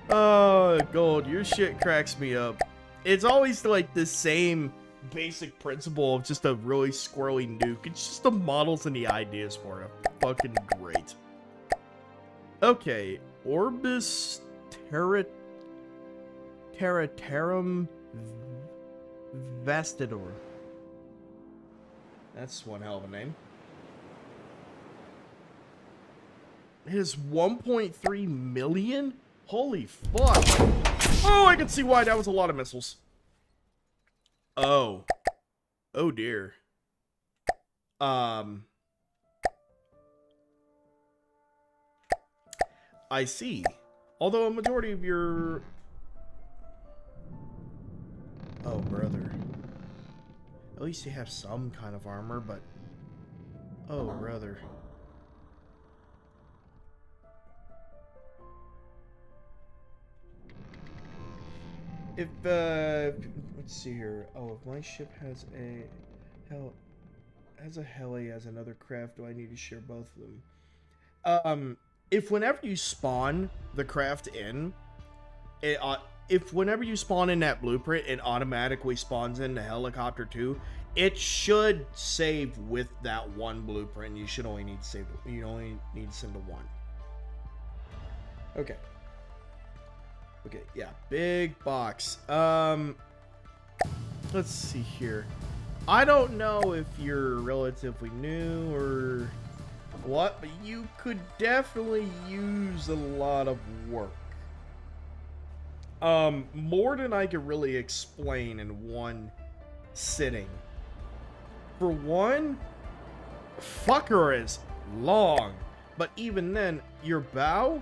S1: Oh, Gold, your shit cracks me up. It's always like the same basic principle of just a really squirrely nuke. It's just the models and the ideas for it. Fucking great. Okay, Orbis Terraterrum Vastidor. That's one hell of a name. It is 1.3 million? Holy fuck. Oh, I can see why that was a lot of missiles. Oh. Oh dear. I see. Although a majority of your... oh, brother. At least you have some kind of armor, but... oh, brother. if let's see here. Oh, if my ship has a heli as another craft, do I need to share both of them? If whenever you spawn the craft in, if whenever you spawn in that blueprint, it automatically spawns in the helicopter too, it should save with that one blueprint. You should only need to save. You only need to send to one. Okay. Okay, yeah, big box. Let's see here. I don't know if you're relatively new or what, but you could definitely use a lot of work. More than I could really explain in one sitting. For one, fucker is long, but even then, your bow,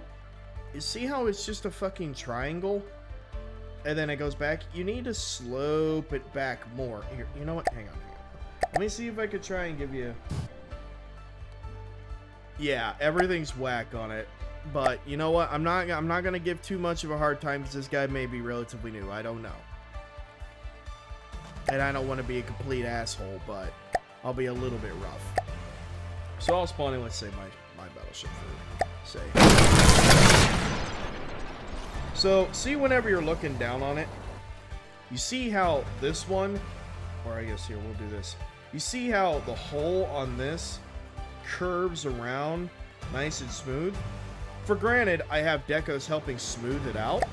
S1: you see how it's just a fucking triangle? And then it goes back? You need to slope it back more. Here, you know what? Hang on. Let me see if I could try and give you... Yeah, everything's whack on it. But you know what? I'm not gonna give too much of a hard time because this guy may be relatively new. I don't know. And I don't want to be a complete asshole, but I'll be a little bit rough. So I'll spawn in, let's say, my battleship for, say. So, see whenever you're looking down on it, you see how this one, or I guess here, we'll do this. You see how the hole on this curves around nice and smooth? For granted, I have decos helping smooth it out,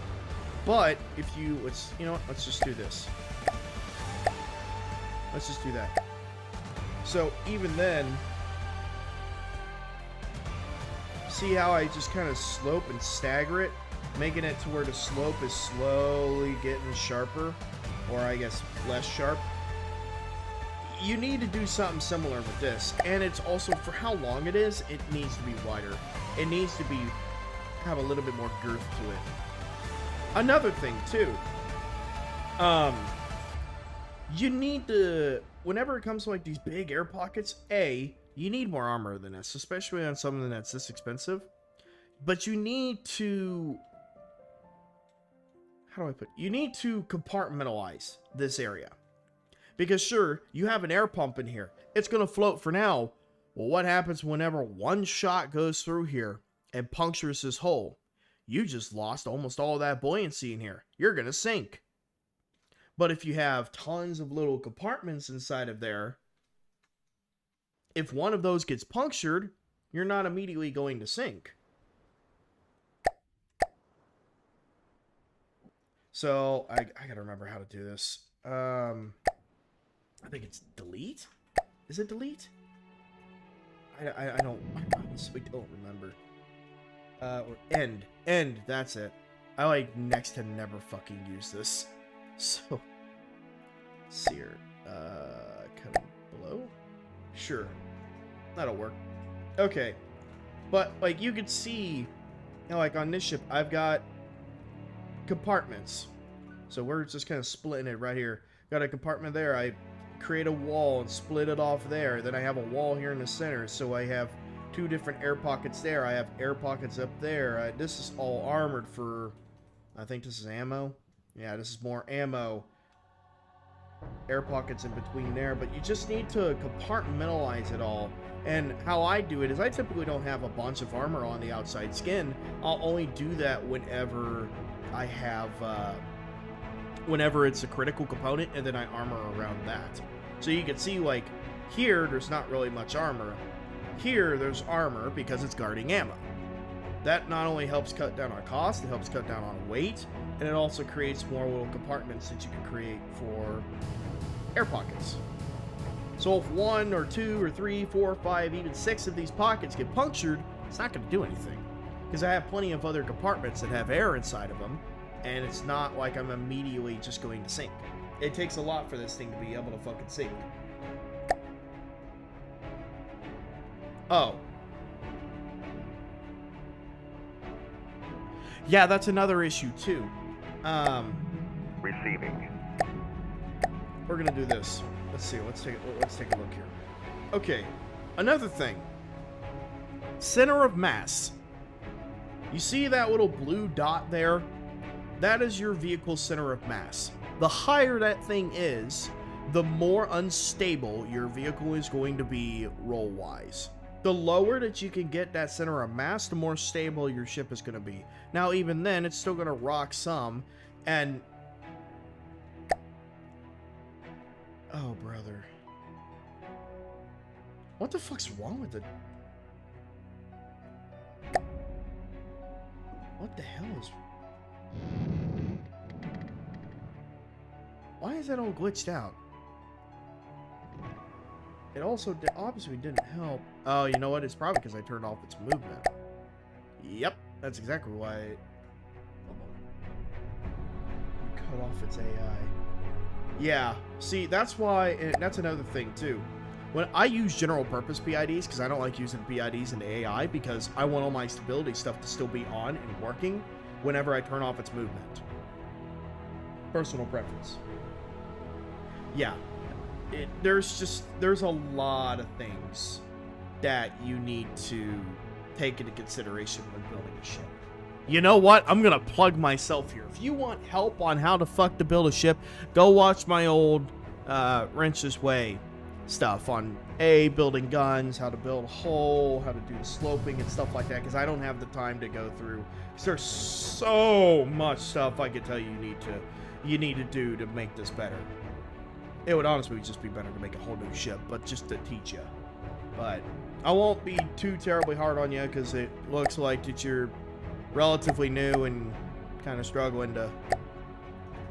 S1: but if you, you know what, let's just do this. Let's just do that. So even then, see how I just kind of slope and stagger it, making it to where the slope is slowly getting sharper, or I guess less sharp. You need to do something similar with this, and it's also, for how long it is, it needs to be wider. It needs to have a little bit more girth to it. Another thing too, you need to, whenever it comes to like these big air pockets, you need more armor than this, especially on something that's this expensive. But you need to, how do I put it? You need to compartmentalize this area. Because sure, you have an air pump in here. It's going to float for now. Well, what happens whenever one shot goes through here and punctures this hole? You just lost almost all of that buoyancy in here. You're going to sink. But if you have tons of little compartments inside of there, if one of those gets punctured, you're not immediately going to sink. So, I gotta remember how to do this. I think it's delete? Is it delete? I honestly don't remember. Or end. End, that's it. I like next to never fucking use this. So, see here. Cutting below? Sure. That'll work. Okay. But, like, you could see, you know, like on this ship, I've got compartments. So we're just kind of splitting it right here. Got a compartment there. I create a wall and split it off there. Then I have a wall here in the center. So I have two different air pockets there. I have air pockets up there. This is all armored for, I think this is ammo. Yeah, this is more ammo. Air pockets in between there. But you just need to compartmentalize it all. And how I do it is I typically don't have a bunch of armor on the outside skin. I'll only do that whenever I have, whenever it's a critical component, and then I armor around that. So you can see, like, here, there's not really much armor. Here, there's armor because it's guarding ammo. That not only helps cut down on cost, it helps cut down on weight, and it also creates more little compartments that you can create for air pockets. So if 1 or 2 or 3, 4, 5, even 6 of these pockets get punctured, it's not going to do anything. Because I have plenty of other compartments that have air inside of them, and it's not like I'm immediately just going to sink. It takes a lot for this thing to be able to fucking sink. Oh. Yeah, that's another issue too.
S2: Receiving.
S1: We're gonna do this. Let's see. Let's take a look here. Okay. Another thing. Center of mass. You see that little blue dot there? that is your vehicle center of mass. The higher that thing is, the more unstable your vehicle is going to be roll-wise. The lower that you can get that center of mass, the more stable your ship is going to be. Now, even then, it's still going to rock some, and... Oh, brother. What the fuck's wrong with it? What the hell is... Why is that all glitched out? It also obviously didn't help. Oh, you know what? It's probably because I turned off its movement. Yep, that's exactly why it cut off its AI. Yeah, see, that's why, and that's another thing too. When I use general purpose PIDs, because I don't like using PIDs into AI, because I want all my stability stuff to still be on and working whenever I turn off its movement. Personal preference. Yeah. There's a lot of things that you need to take into consideration when building a ship. You know what? I'm gonna plug myself here. If you want help on how to fuck to build a ship, go watch my old Wrench This Way stuff on building guns, how to build a hull, how to do the sloping and stuff like that, because I don't have the time to go through, because there's so much stuff I could tell you you need to do to make this better. It would honestly just be better to make a whole new ship, but just to teach you. But I won't be too terribly hard on you, because it looks like that you're relatively new and kind of struggling to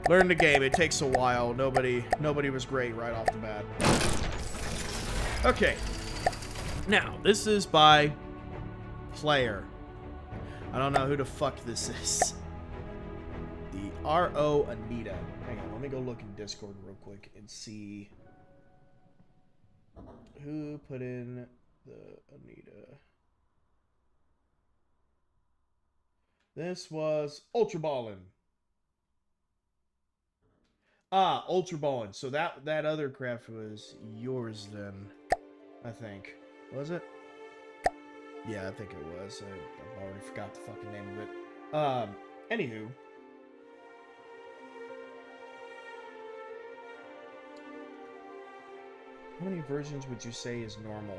S1: learn the game. It takes a while. Nobody was great right off the bat. Okay. Now, this is by player. I don't know who the fuck this is. The R.O. Anita. Hang on, let me go look in Discord real quick and see who put in the Anita. This was Ultra Ballin'. Ah, Ultra Ballin'. So that other craft was yours then, I think. Was it? Yeah, I think it was. I've already forgot the fucking name of it. Anywho. How many versions would you say is normal?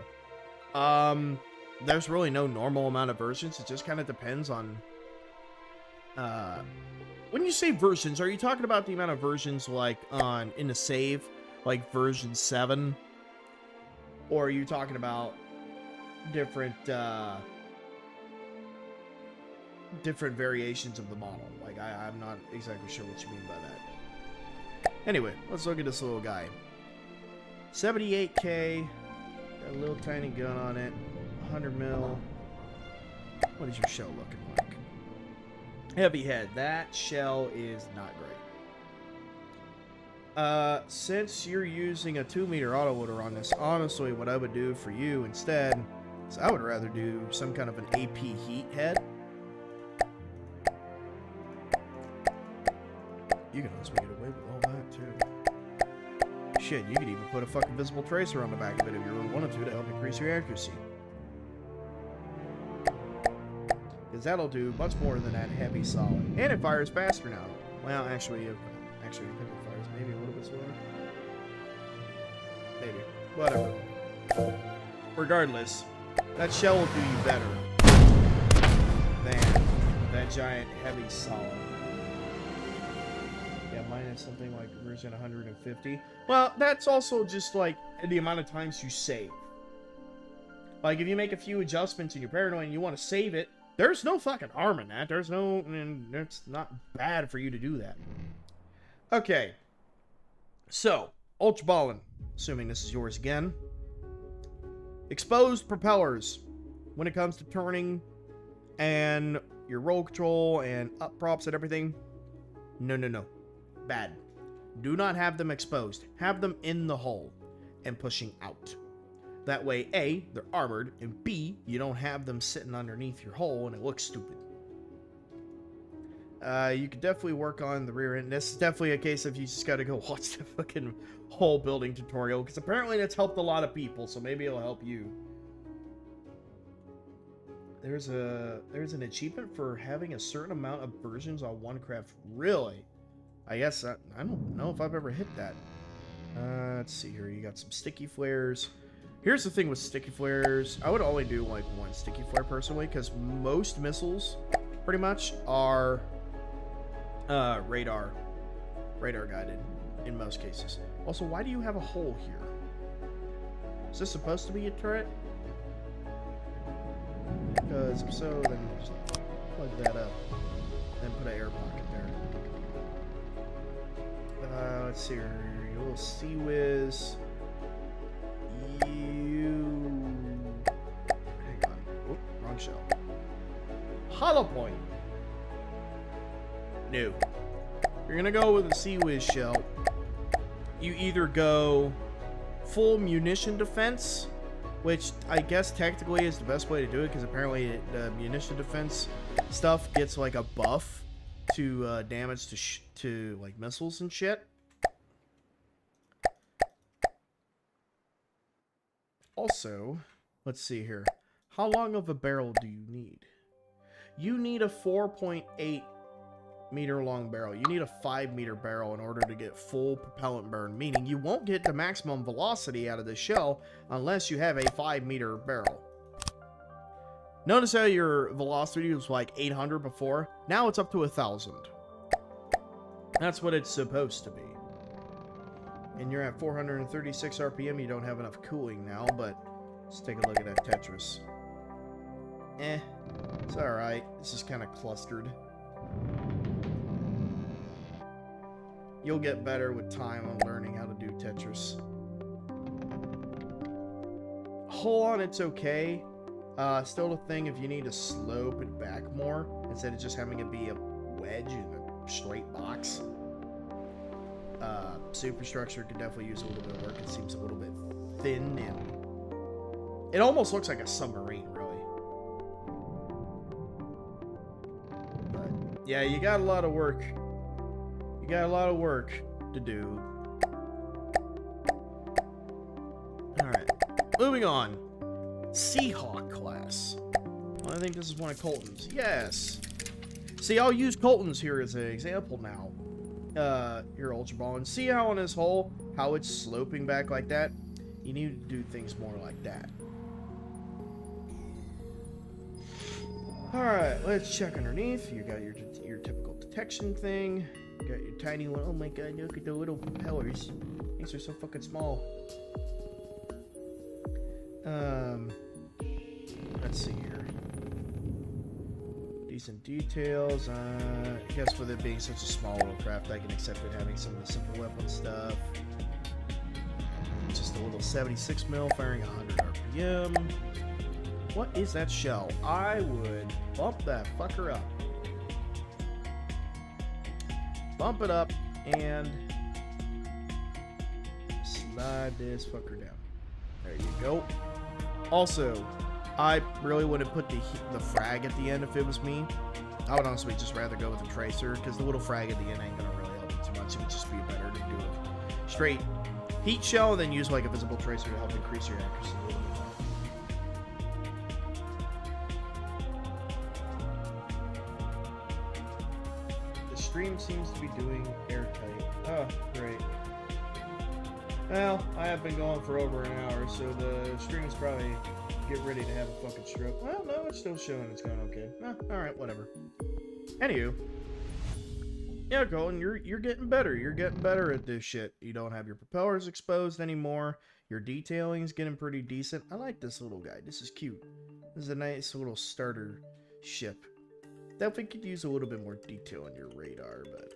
S1: There's really no normal amount of versions. It just kind of depends on... when you say versions, are you talking about the amount of versions like in the save, like version 7? Or are you talking about different different variations of the model? Like, I'm not exactly sure what you mean by that. Anyway, let's look at this little guy. 78K, got a little tiny gun on it, 100 mil. What is your shell looking like? Heavy head. That shell is not great. Since you're using a 2-meter autoloader on this, honestly, what I would do for you instead is I would rather do some kind of an AP heat head. You can also get away with all that, too. Shit, you could even put a fucking visible tracer on the back of it if you really wanted to help increase your accuracy. Because that'll do much more than that heavy solid. And it fires faster now. Well, actually, I think it fires maybe a little bit slower. Maybe. Whatever. Regardless, that shell will do you better than that giant heavy solid. Yeah, mine is something like version 150. Well, that's also just like the amount of times you save. Like, if you make a few adjustments in your paranoid and you want to save it, there's no fucking harm in that. It's not bad for you to do that. Okay. So, Ultra Ballin', assuming this is yours again. Exposed propellers. When it comes to turning and your roll control and up props and everything. No. Bad. Do not have them exposed. Have them in the hull and pushing out. That way, A, they're armored, and B, you don't have them sitting underneath your hull and it looks stupid. You could definitely work on the rear end. This is definitely a case of you just gotta go watch the fucking hull building tutorial, because apparently that's helped a lot of people, so maybe it'll help you. There's an achievement for having a certain amount of versions on one craft. Really? I guess I don't know if I've ever hit that. Let's see here. You got some sticky flares. Here's the thing with sticky flares. I would only do like one sticky flare personally, because most missiles, pretty much, are radar guided in most cases. Also, why do you have a hole here? Is this supposed to be a turret? Because if so, then just plug that up and put an air pocket there. Let's see here. Your little sea whiz. Hang on. Oh, wrong shell. Hollow point. No. You're gonna go with a sea whiz shell. You either go full munition defense, which I guess technically is the best way to do it, because apparently the munition defense stuff gets like a buff to damage to like missiles and shit. Also, let's see here. How long of a barrel do you need? You need a 4.8 meter long barrel. You need a 5 meter barrel in order to get full propellant burn, meaning you won't get the maximum velocity out of the shell unless you have a 5 meter barrel. Notice how your velocity was like 800 before? Now it's up to 1,000. That's what it's supposed to be. And you're at 436 RPM. You don't have enough cooling now, but let's take a look at that Tetris. It's alright. This is kind of clustered. You'll get better with time on learning how to do Tetris. Hold on, it's okay. Still the thing, if you need to slope it back more, instead of just having it be a wedge in a straight box. Superstructure could definitely use a little bit of work. It seems a little bit thin, and it almost looks like a submarine, really. But yeah, you got a lot of work. You got a lot of work to do. Alright, moving on. Seahawk class. Well, I think this is one of Colton's. Yes. See, I'll use Colton's here as an example now. Your Ultra Ball, and see how on his hull, how it's sloping back like that? You need to do things more like that. Alright, let's check underneath. You got your typical detection thing. You got your tiny one. Oh my god, look at the little propellers. These are so fucking small. Let's see here. Decent details. I guess with it being such a small little craft, I can accept it having some of the simple weapon stuff. Just a little 76 mil firing 100 RPM. What is that shell? I would bump that fucker up. Bump it up and slide this fucker down. There you go. Also, I really wouldn't put the frag at the end if it was me. I would honestly just rather go with a tracer, because the little frag at the end ain't gonna really help you too much. It would just be better to do a straight heat shell and then use like a visible tracer to help increase your accuracy a little bit more. The stream seems to be doing airtight. Oh, great. Well, I have been going for over an hour, so the stream is probably get ready to have a fucking stroke. Well, no, it's still showing it's going okay. Alright, whatever. Anywho. Yeah, Colin, you're getting better. You're getting better at this shit. You don't have your propellers exposed anymore. Your detailing is getting pretty decent. I like this little guy. This is cute. This is a nice little starter ship. Definitely could use a little bit more detail on your radar, but...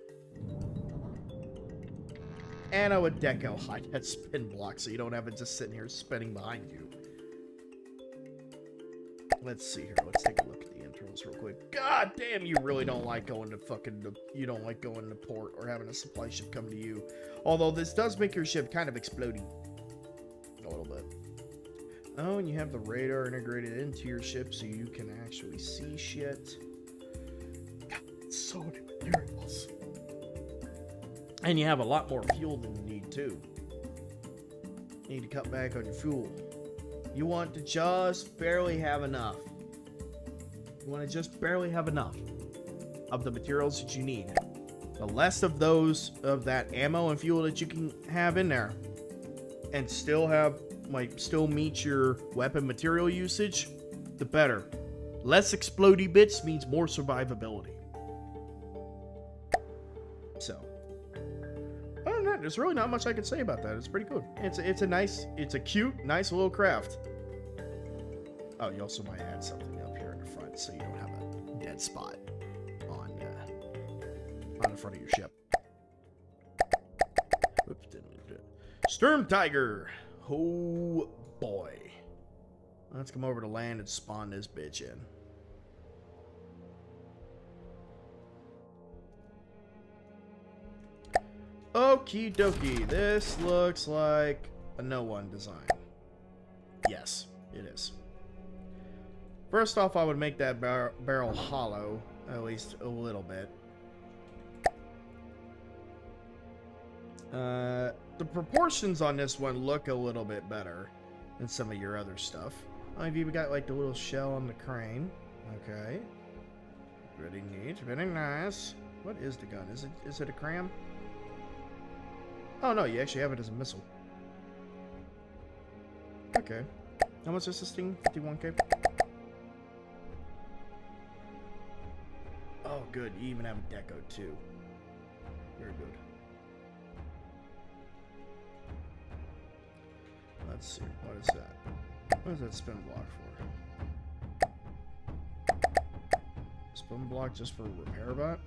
S1: And I would deco hide that spin block so you don't have it just sitting here spinning behind you. Let's see here. Let's take a look at the internals real quick. God damn, you really don't like going to you don't like going to port or having a supply ship come to you. Although this does make your ship kind of exploding. A little bit. Oh, and you have the radar integrated into your ship so you can actually see shit. God, it's so many materials. And you have a lot more fuel than you need, too. You need to cut back on your fuel. You want to just barely have enough. You want to just barely have enough of the materials that you need. The less of those, of that ammo and fuel that you can have in there, and still have, like, still meet your weapon material usage, the better. Less explodey bits means more survivability. So, other than that, there's really not much I can say about that. It's pretty good. It's a cute, nice little craft. Oh, you also might add something up here in the front so you don't have a dead spot on the front of your ship. Oops, didn't mean to do it. Storm Tiger. Oh boy. Let's come over to land and spawn this bitch in. Okie dokie. This looks like a no one design. Yes, it is. First off, I would make that barrel hollow, at least a little bit. The proportions on this one look a little bit better than some of your other stuff. I've even got like the little shell on the crane. Okay. Pretty neat, very nice. What is the gun? Is it a cram? Oh no, you actually have it as a missile. Okay. How much is this thing? 51k? Oh good, you even have a deco too. Very good. Let's see, what is that? What is that spin block for? Spin block just for repair bot?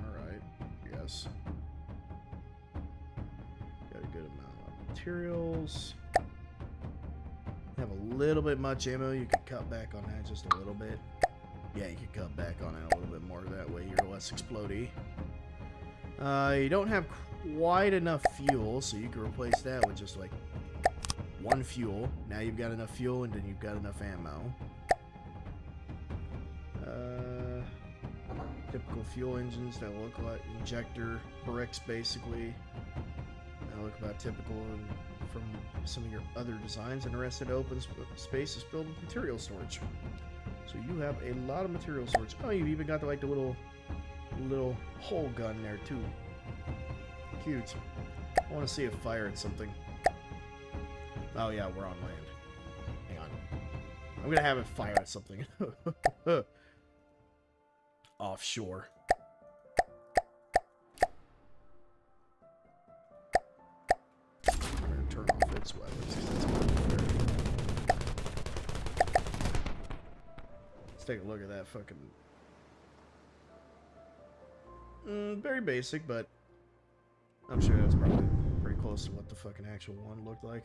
S1: Alright, yes. Got a good amount of materials. Have a little bit much ammo, you could cut back on that just a little bit. Yeah, you could cut back on it a little bit more, that way you're less explodey. You don't have quite enough fuel, so you can replace that with just like one fuel. Now you've got enough fuel, and then you've got enough ammo. Typical fuel engines that look like injector bricks, basically. That look about typical from some of your other designs, and the rest of the open space is filled with material storage. So you have a lot of material storage. Oh, you've even got the, like the little hole gun there too. Cute. I want to see it fire at something. Oh yeah, we're on land. Hang on. I'm gonna have it fire at something. Offshore. I'm gonna turn off its weapons. Let's take a look at that fucking... very basic, but I'm sure that's probably pretty close to what the fucking actual one looked like.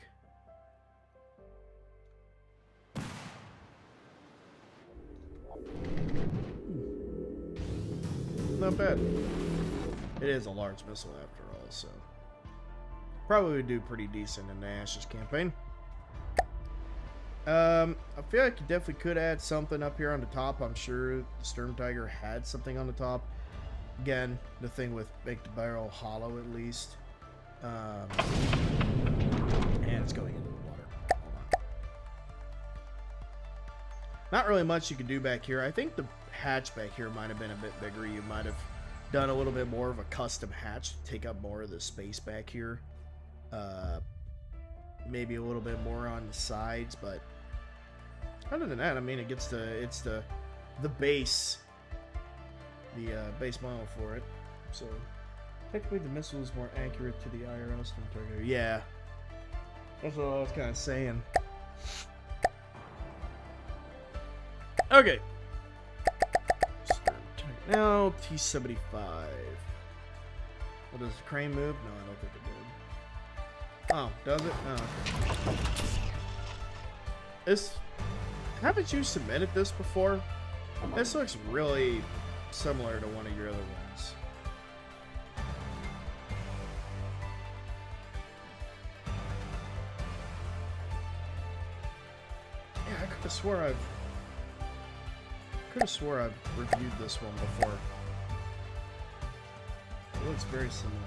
S1: Not bad. It is a large missile after all, so probably would do pretty decent in the Ashes campaign. I feel like you definitely could add something up here on the top. I'm sure the Storm Tiger had something on the top. Again, the thing with make the barrel hollow at least. And it's going into the water. Hold on. Not really much you can do back here. I think the hatch back here might have been a bit bigger. You might have done a little bit more of a custom hatch to take up more of the space back here. Maybe a little bit more on the sides, but other than that, I mean, it's the base, base model for it. So technically, the missile is more accurate to the IRS than target. Yeah, that's what I was kind of saying. Okay. Now, T-75. Well, does the crane move? No, I don't think it did. Oh, does it? Oh, okay. Haven't you submitted this before? This looks really similar to one of your other ones. Yeah, I could have swore I've reviewed this one before. It looks very similar.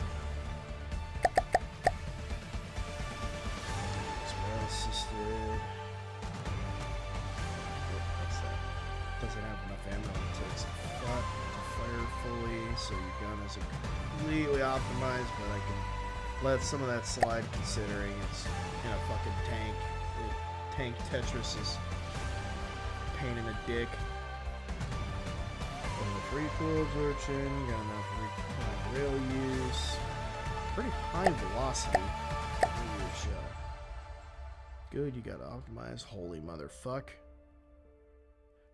S1: It's well assisted. What's that? doesn't have enough ammo to fire fully, so your gun isn't completely optimized, but I can let some of that slide considering it's in a fucking tank. Tank Tetris is a pain in the dick. Got enough recoil absorption, got enough rail use, pretty high velocity. Good, you got optimized. Holy motherfuck.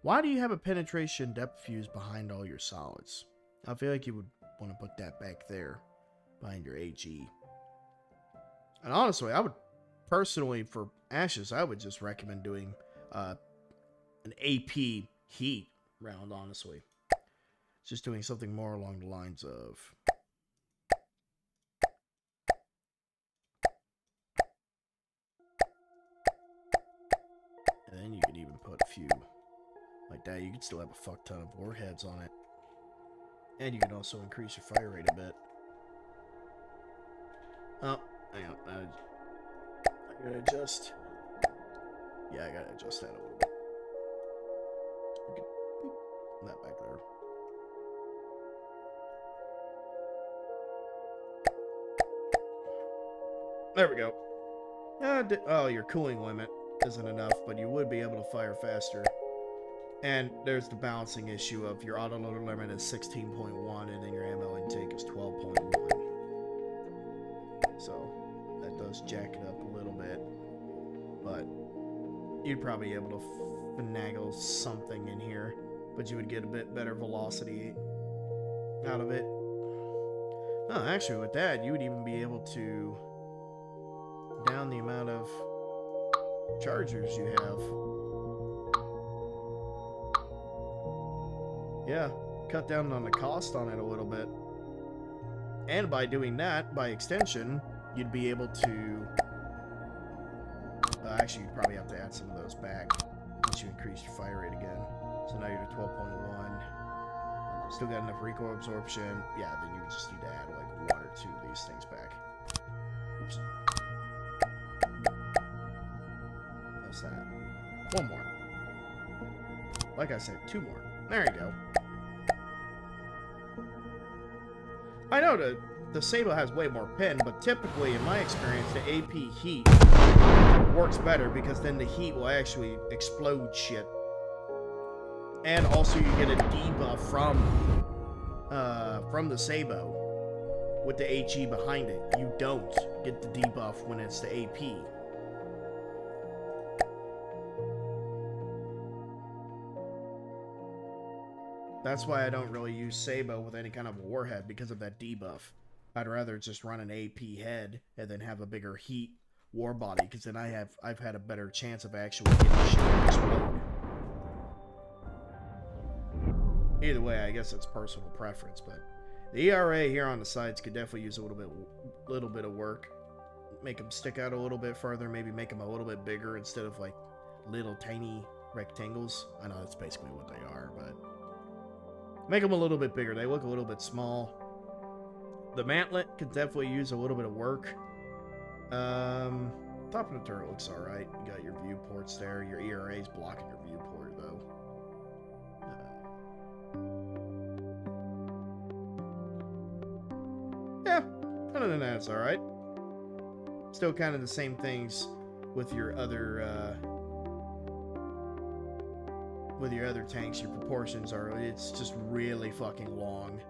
S1: Why do you have a penetration depth fuse behind all your solids? I feel like you would want to put that back there behind your HE. And honestly, I would personally, for Ashes, I would just recommend doing an AP heat round, honestly. Just doing something more along the lines of... And then you could even put a few like that. You could still have a fuck ton of warheads on it. And you can also increase your fire rate a bit. Oh, hang on. I gotta adjust. Yeah, I gotta adjust that a little bit. Okay. That back there. There we go. Oh, your cooling limit isn't enough, but you would be able to fire faster. And there's the balancing issue of your autoloader limit is 16.1 and then your ammo intake is 12.1. So that does jack it up a little bit, but you'd probably be able to finagle something in here, but you would get a bit better velocity out of it. Oh, actually with that, you would even be able to down the amount of chargers you have. Yeah, cut down on the cost on it a little bit. And by doing that, by extension, you'd be able to... actually, you'd probably have to add some of those back once you increase your fire rate again. So now you're at 12.1. Still got enough recoil absorption. Yeah, then you would just need to add like 1 or 2 of these things back. Oops. That's that. 1 more. Like I said, 2 more. There you go. I know the Sable has way more pin, but typically, in my experience, the AP heat works better because then the heat will actually explode shit. And also, you get a debuff from the Sabo with the HE behind it. You don't get the debuff when it's the AP. That's why I don't really use Sabo with any kind of warhead, because of that debuff. I'd rather just run an AP head and then have a bigger heat war body, because then I've had a better chance of actually getting shit to explode. Either way, I guess it's personal preference, but the ERA here on the sides could definitely use a little bit of work. Make them stick out a little bit further, maybe make them a little bit bigger instead of like little tiny rectangles. I know that's basically what they are, but make them a little bit bigger. They look a little bit small. The mantlet could definitely use a little bit of work. Top of the turret looks alright. You got your viewports there. Your ERA's blocking your viewport, though. Yeah, other than that, it's alright. Still kind of the same things with your other tanks. Your proportions are, it's just really fucking long.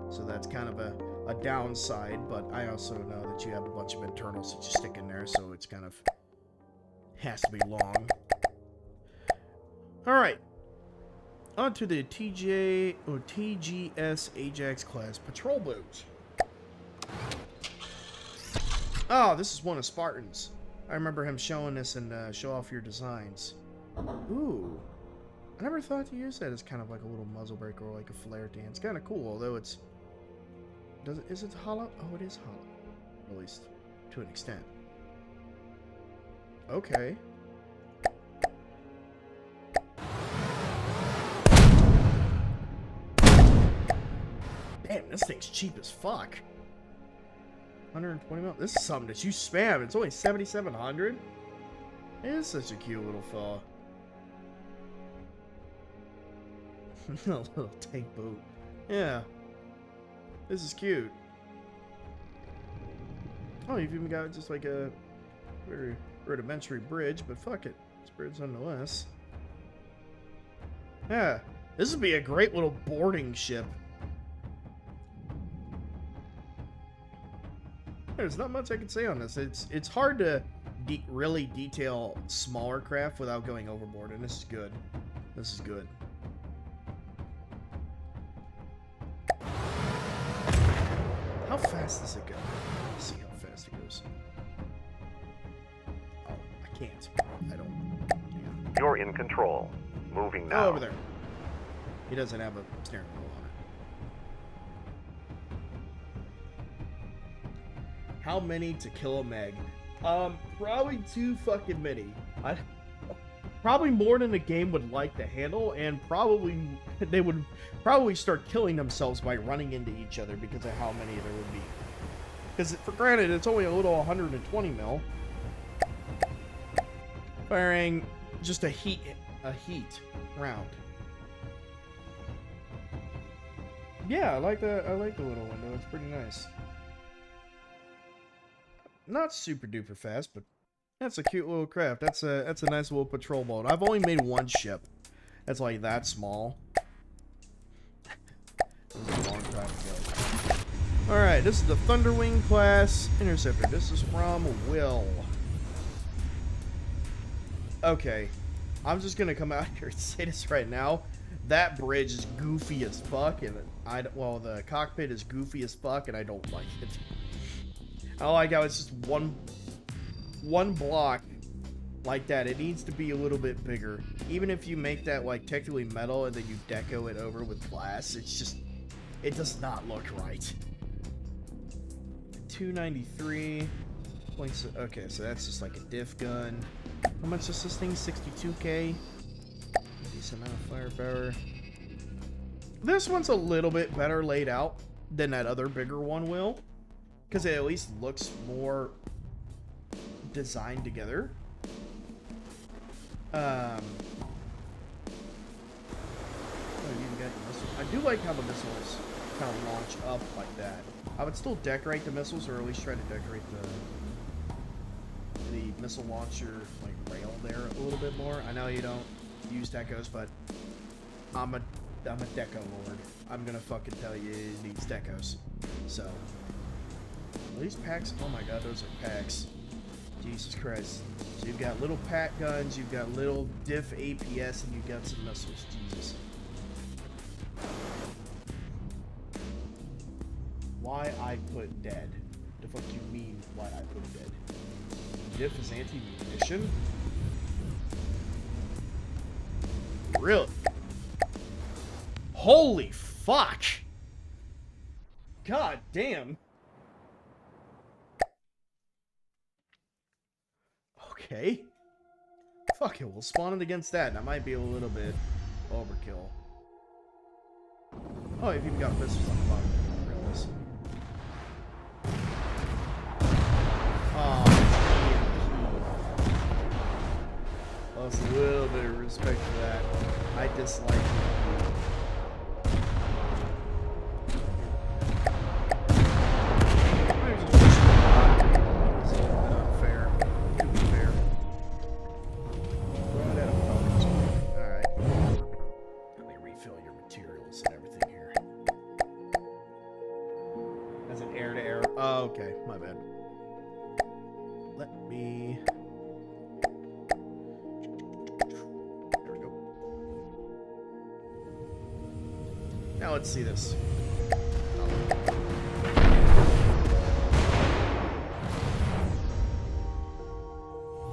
S1: So that's kind of a downside, but I also know that you have a bunch of internals that you stick in there, so it's kind of has to be long. Alright. On to the TGS Ajax class patrol boat. Oh, this is one of Spartan's. I remember him showing this and show off your designs. Ooh. I never thought to use that as kind of like a little muzzle break or like a flare tan. It's kind of cool, although it's... Is it hollow? Oh, it is hollow. At least to an extent. Okay. Damn, this thing's cheap as fuck. 120 mil. This is something that you spam. It's only 7,700. It is such a cute little fella. A little tank boat. Yeah. This is cute. Oh, you've even got just like a very rudimentary bridge, but fuck it. It's a bridge nonetheless. Yeah. This would be a great little boarding ship. There's not much I can say on this. It's hard to really detail smaller craft without going overboard, and this is good. This is good. How fast does it go? Let's see how fast it goes. Oh, I can't. I don't. Yeah.
S2: You're in control. Moving now.
S1: Oh, over there. He doesn't have a steering wheel on it. How many to kill a meg? Probably too fucking many. Probably more than the game would like to handle, and probably they would probably start killing themselves by running into each other because of how many there would be. Because, for granted, it's only a little 120 mil. Firing just a heat round. Yeah, I like the little window. It's pretty nice. Not super duper fast, but that's a cute little craft. That's a nice little patrol boat. I've only made one ship that's like that small. This is a long time ago. All right, this is the Thunderwing class interceptor. This is from Will. Okay, I'm just gonna come out here and say this right now. That bridge is goofy as fuck, and well, the cockpit is goofy as fuck, and I don't like it. I don't like how it's just one block like that. It needs to be a little bit bigger. Even if you make that like technically metal and then you deco it over with glass, it's just, it does not look right. 293 points. Okay, so that's just like a diff gun. How much is this thing? 62k. Decent amount of firepower. This one's a little bit better laid out than that other bigger one will, because it at least looks more designed together. Oh, you got your missiles. I do like how the missiles kind of launch up like that. I would still decorate the missiles, or at least try to decorate the missile launcher like rail there a little bit more. I know you don't use decos, but I'm a deco lord. I'm gonna fucking tell you it needs decos. So are these packs? Oh my god, those are packs. Jesus Christ. So you've got little pack guns, you've got little diff APS, and you've got some missiles. Jesus. Why I put dead? The fuck you mean why I put dead? Diff is anti-munition? Really? Holy fuck! God damn. Okay. Fuck it, we'll spawn it against that. That might be a little bit overkill. Oh, you've even got missiles on the bottom. I didn't realize. Oh, lost a little bit of respect for that. I dislike it. Okay, my bad. Let me... There we go. Now let's see this.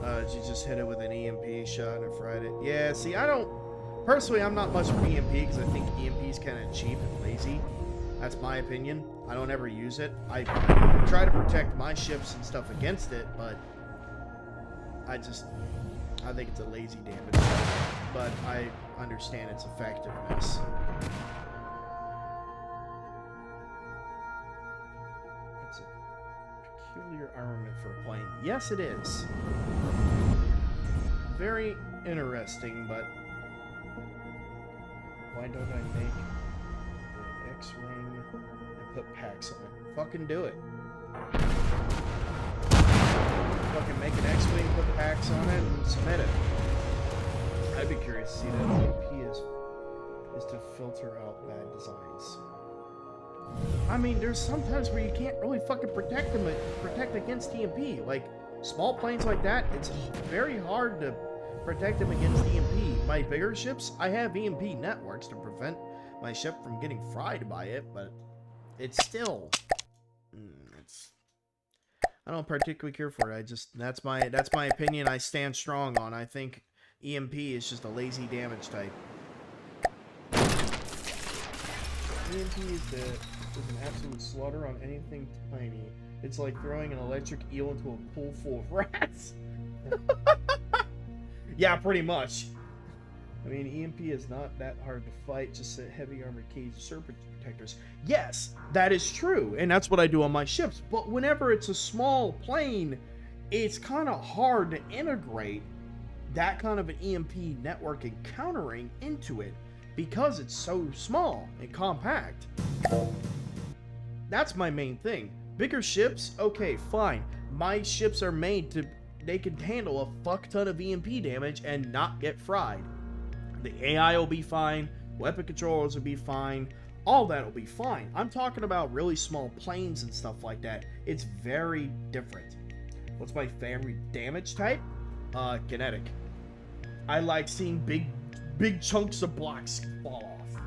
S1: Did you just hit it with an EMP shot and it fried it? Yeah, see, I don't... Personally, I'm not much for EMP because I think EMP is kind of cheap and lazy. That's my opinion. I don't ever use it. I try to protect my ships and stuff against it, but I think it's a lazy damage. But I understand its effectiveness. It's a peculiar armament for a plane. Yes, it is. Very interesting, but Why don't I make an X-Wing and put packs on it? Fucking do it. Fucking make an X-Wing, put packs on it, and submit it. I'd be curious to see that. EMP is to filter out bad designs. I mean, there's sometimes where you can't really fucking protect against EMP. Like, small planes like that, it's very hard to protect them against EMP. My bigger ships, I have EMP networks to prevent my ship from getting fried by it, but it's still... I don't particularly care for it. That's my opinion. I stand strong on. I think EMP is just a lazy damage type. EMP is an absolute slaughter on anything tiny. It's like throwing an electric eel into a pool full of rats. Yeah, pretty much. I mean, EMP is not that hard to fight, just a heavy armored cage of serpent protectors. Yes, that is true, and that's what I do on my ships. But whenever it's a small plane, it's kind of hard to integrate that kind of an EMP network and countering into it because it's so small and compact. That's my main thing. Bigger ships, okay, fine. My ships are made to, they can handle a fuck ton of EMP damage and not get fried. The AI will be fine, weapon controllers will be fine, all that will be fine. I'm talking about really small planes and stuff like that. It's very different. What's my favorite damage type? Kinetic. I like seeing big chunks of blocks fall off.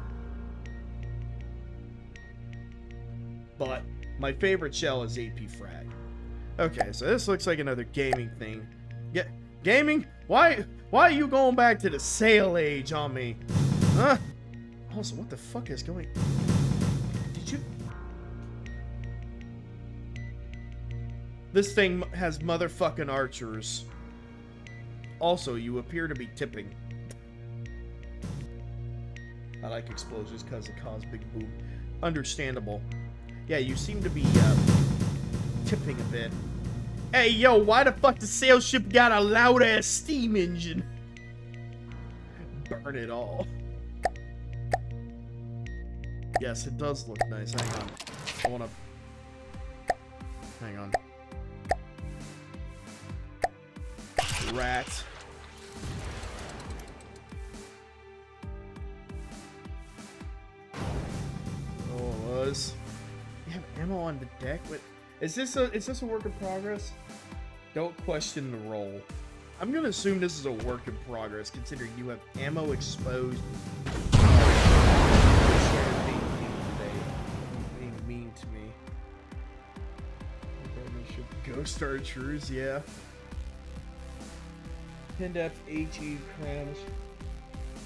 S1: But my favorite shell is AP Frag. Okay, so this looks like another gaming thing. Yeah, gaming? Why are you going back to the sail age on me? Huh? Also, what the fuck is going... Did you... This thing has motherfucking archers. Also, you appear to be tipping. I like explosions because it cause big boom. Understandable. Yeah, you seem to be tipping a bit. Hey, yo, why the fuck the sail ship got a loud-ass steam engine? Burn it all. Yes, it does look nice. Hang on. I wanna... Hang on. Rat. Oh, it was. You have ammo on the deck? What? Is this a work in progress? Don't question the roll. I'm gonna assume this is a work in progress, considering you have ammo exposed. Being mean to me. Ghost archers, yeah. In-depth HE crams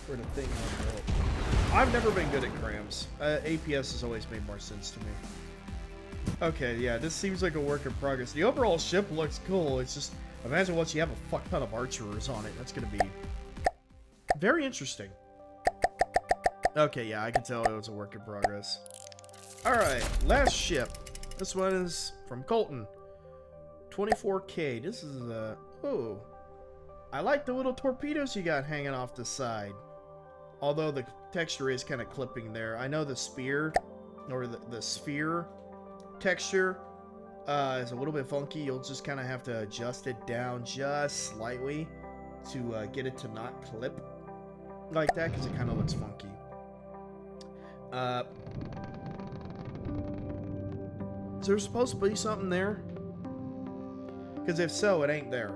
S1: for the thing on the belt. I've never been good at crams. APS has always made more sense to me. Okay, yeah, this seems like a work in progress. The overall ship looks cool. It's just, imagine once you have a fuck ton of archers on it. That's gonna be very interesting. Okay, yeah, I can tell it was a work in progress. Alright, last ship. This one is from Colton. 24K. This is oh. I like the little torpedoes you got hanging off the side. Although the texture is kind of clipping there. I know the spear, or the sphere texture is a little bit funky. You'll just kind of have to adjust it down just slightly to get it to not clip like that, because it kind of looks funky. Is there supposed to be something there? Because if so, it ain't there.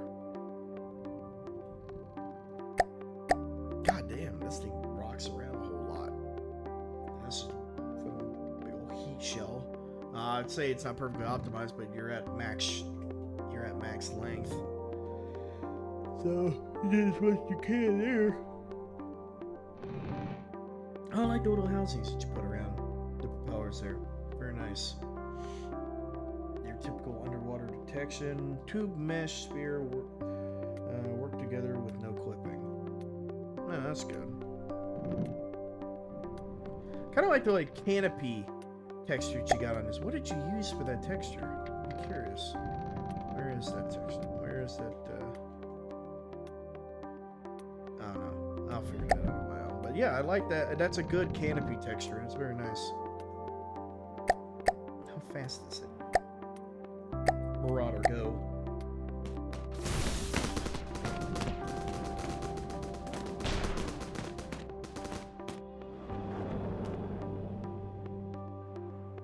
S1: God damn, this thing rocks around a whole lot. This is a big old heat shell. I'd say it's not perfectly optimized, but you're at max length. So you did as much as you can there. I like the little housings that you put around the propellers there. Very nice. Your typical underwater detection. Tube mesh sphere work together with no clipping. Oh, that's good. Kind of like the canopy texture that you got on this. What did you use for that texture? I'm curious. Where is that texture? Where is that? I don't know. I'll figure that out on my own. But yeah, I like that. That's a good canopy texture. It's very nice. How fast is it? Marauder, go.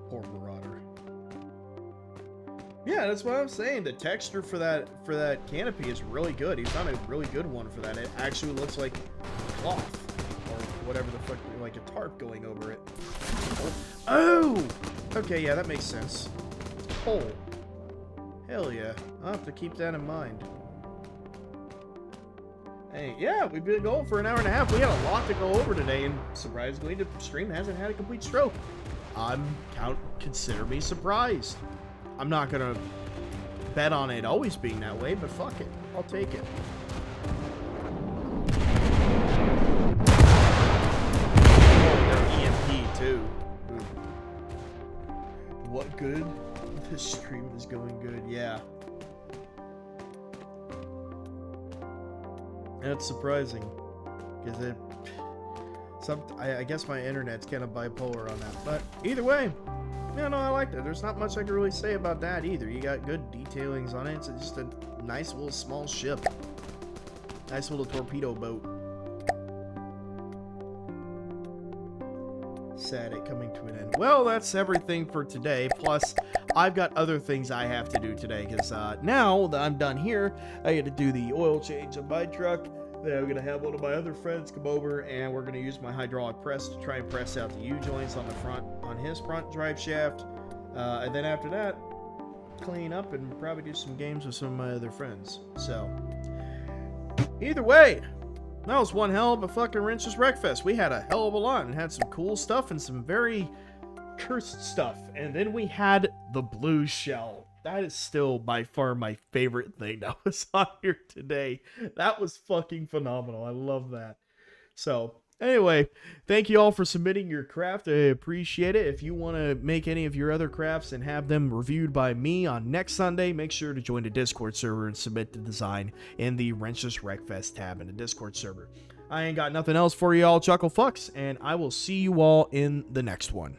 S1: Poor Marauder. Yeah, that's what I'm saying. The texture for that canopy is really good. He found a really good one for that. It actually looks like cloth or whatever the fuck, like a tarp going over it. Oh! Okay, yeah, that makes sense. Coal. Hell yeah. I'll have to keep that in mind. Hey, yeah, we've been going for an hour and a half. We had a lot to go over today, and surprisingly, the stream hasn't had a complete stroke. Consider me surprised. I'm not gonna bet on it always being that way, but fuck it. I'll take it. Oh, they're EMP too. Ooh. What good? This stream is going good, yeah. That's surprising. Because I guess my internet's kind of bipolar on that. But either way, yeah, no, I like that. There's not much I can really say about that either. You got good detailings on it. It's just a nice little small ship. Nice little torpedo boat. Sad it coming to an end. Well, that's everything for today. Plus, I've got other things I have to do today. Because now that I'm done here, I get to do the oil change on my truck. Then I'm going to have one of my other friends come over, and we're going to use my hydraulic press to try and press out the U-joints on the front, on his front drive shaft. And then after that, clean up and probably do some games with some of my other friends. So, either way, that was one hell of a fucking Wrenches Wreckfest. We had a hell of a lot and had some cool stuff and some very cursed stuff. And then we had the blue shell. That is still by far my favorite thing that was on here today. That was fucking phenomenal. I love that. So, anyway, thank you all for submitting your craft. I appreciate it. If you want to make any of your other crafts and have them reviewed by me on next Sunday, make sure to join the Discord server and submit the design in the Wrenches Wreckfest tab in the Discord server. I ain't got nothing else for you all, Chuckle Fucks, and I will see you all in the next one.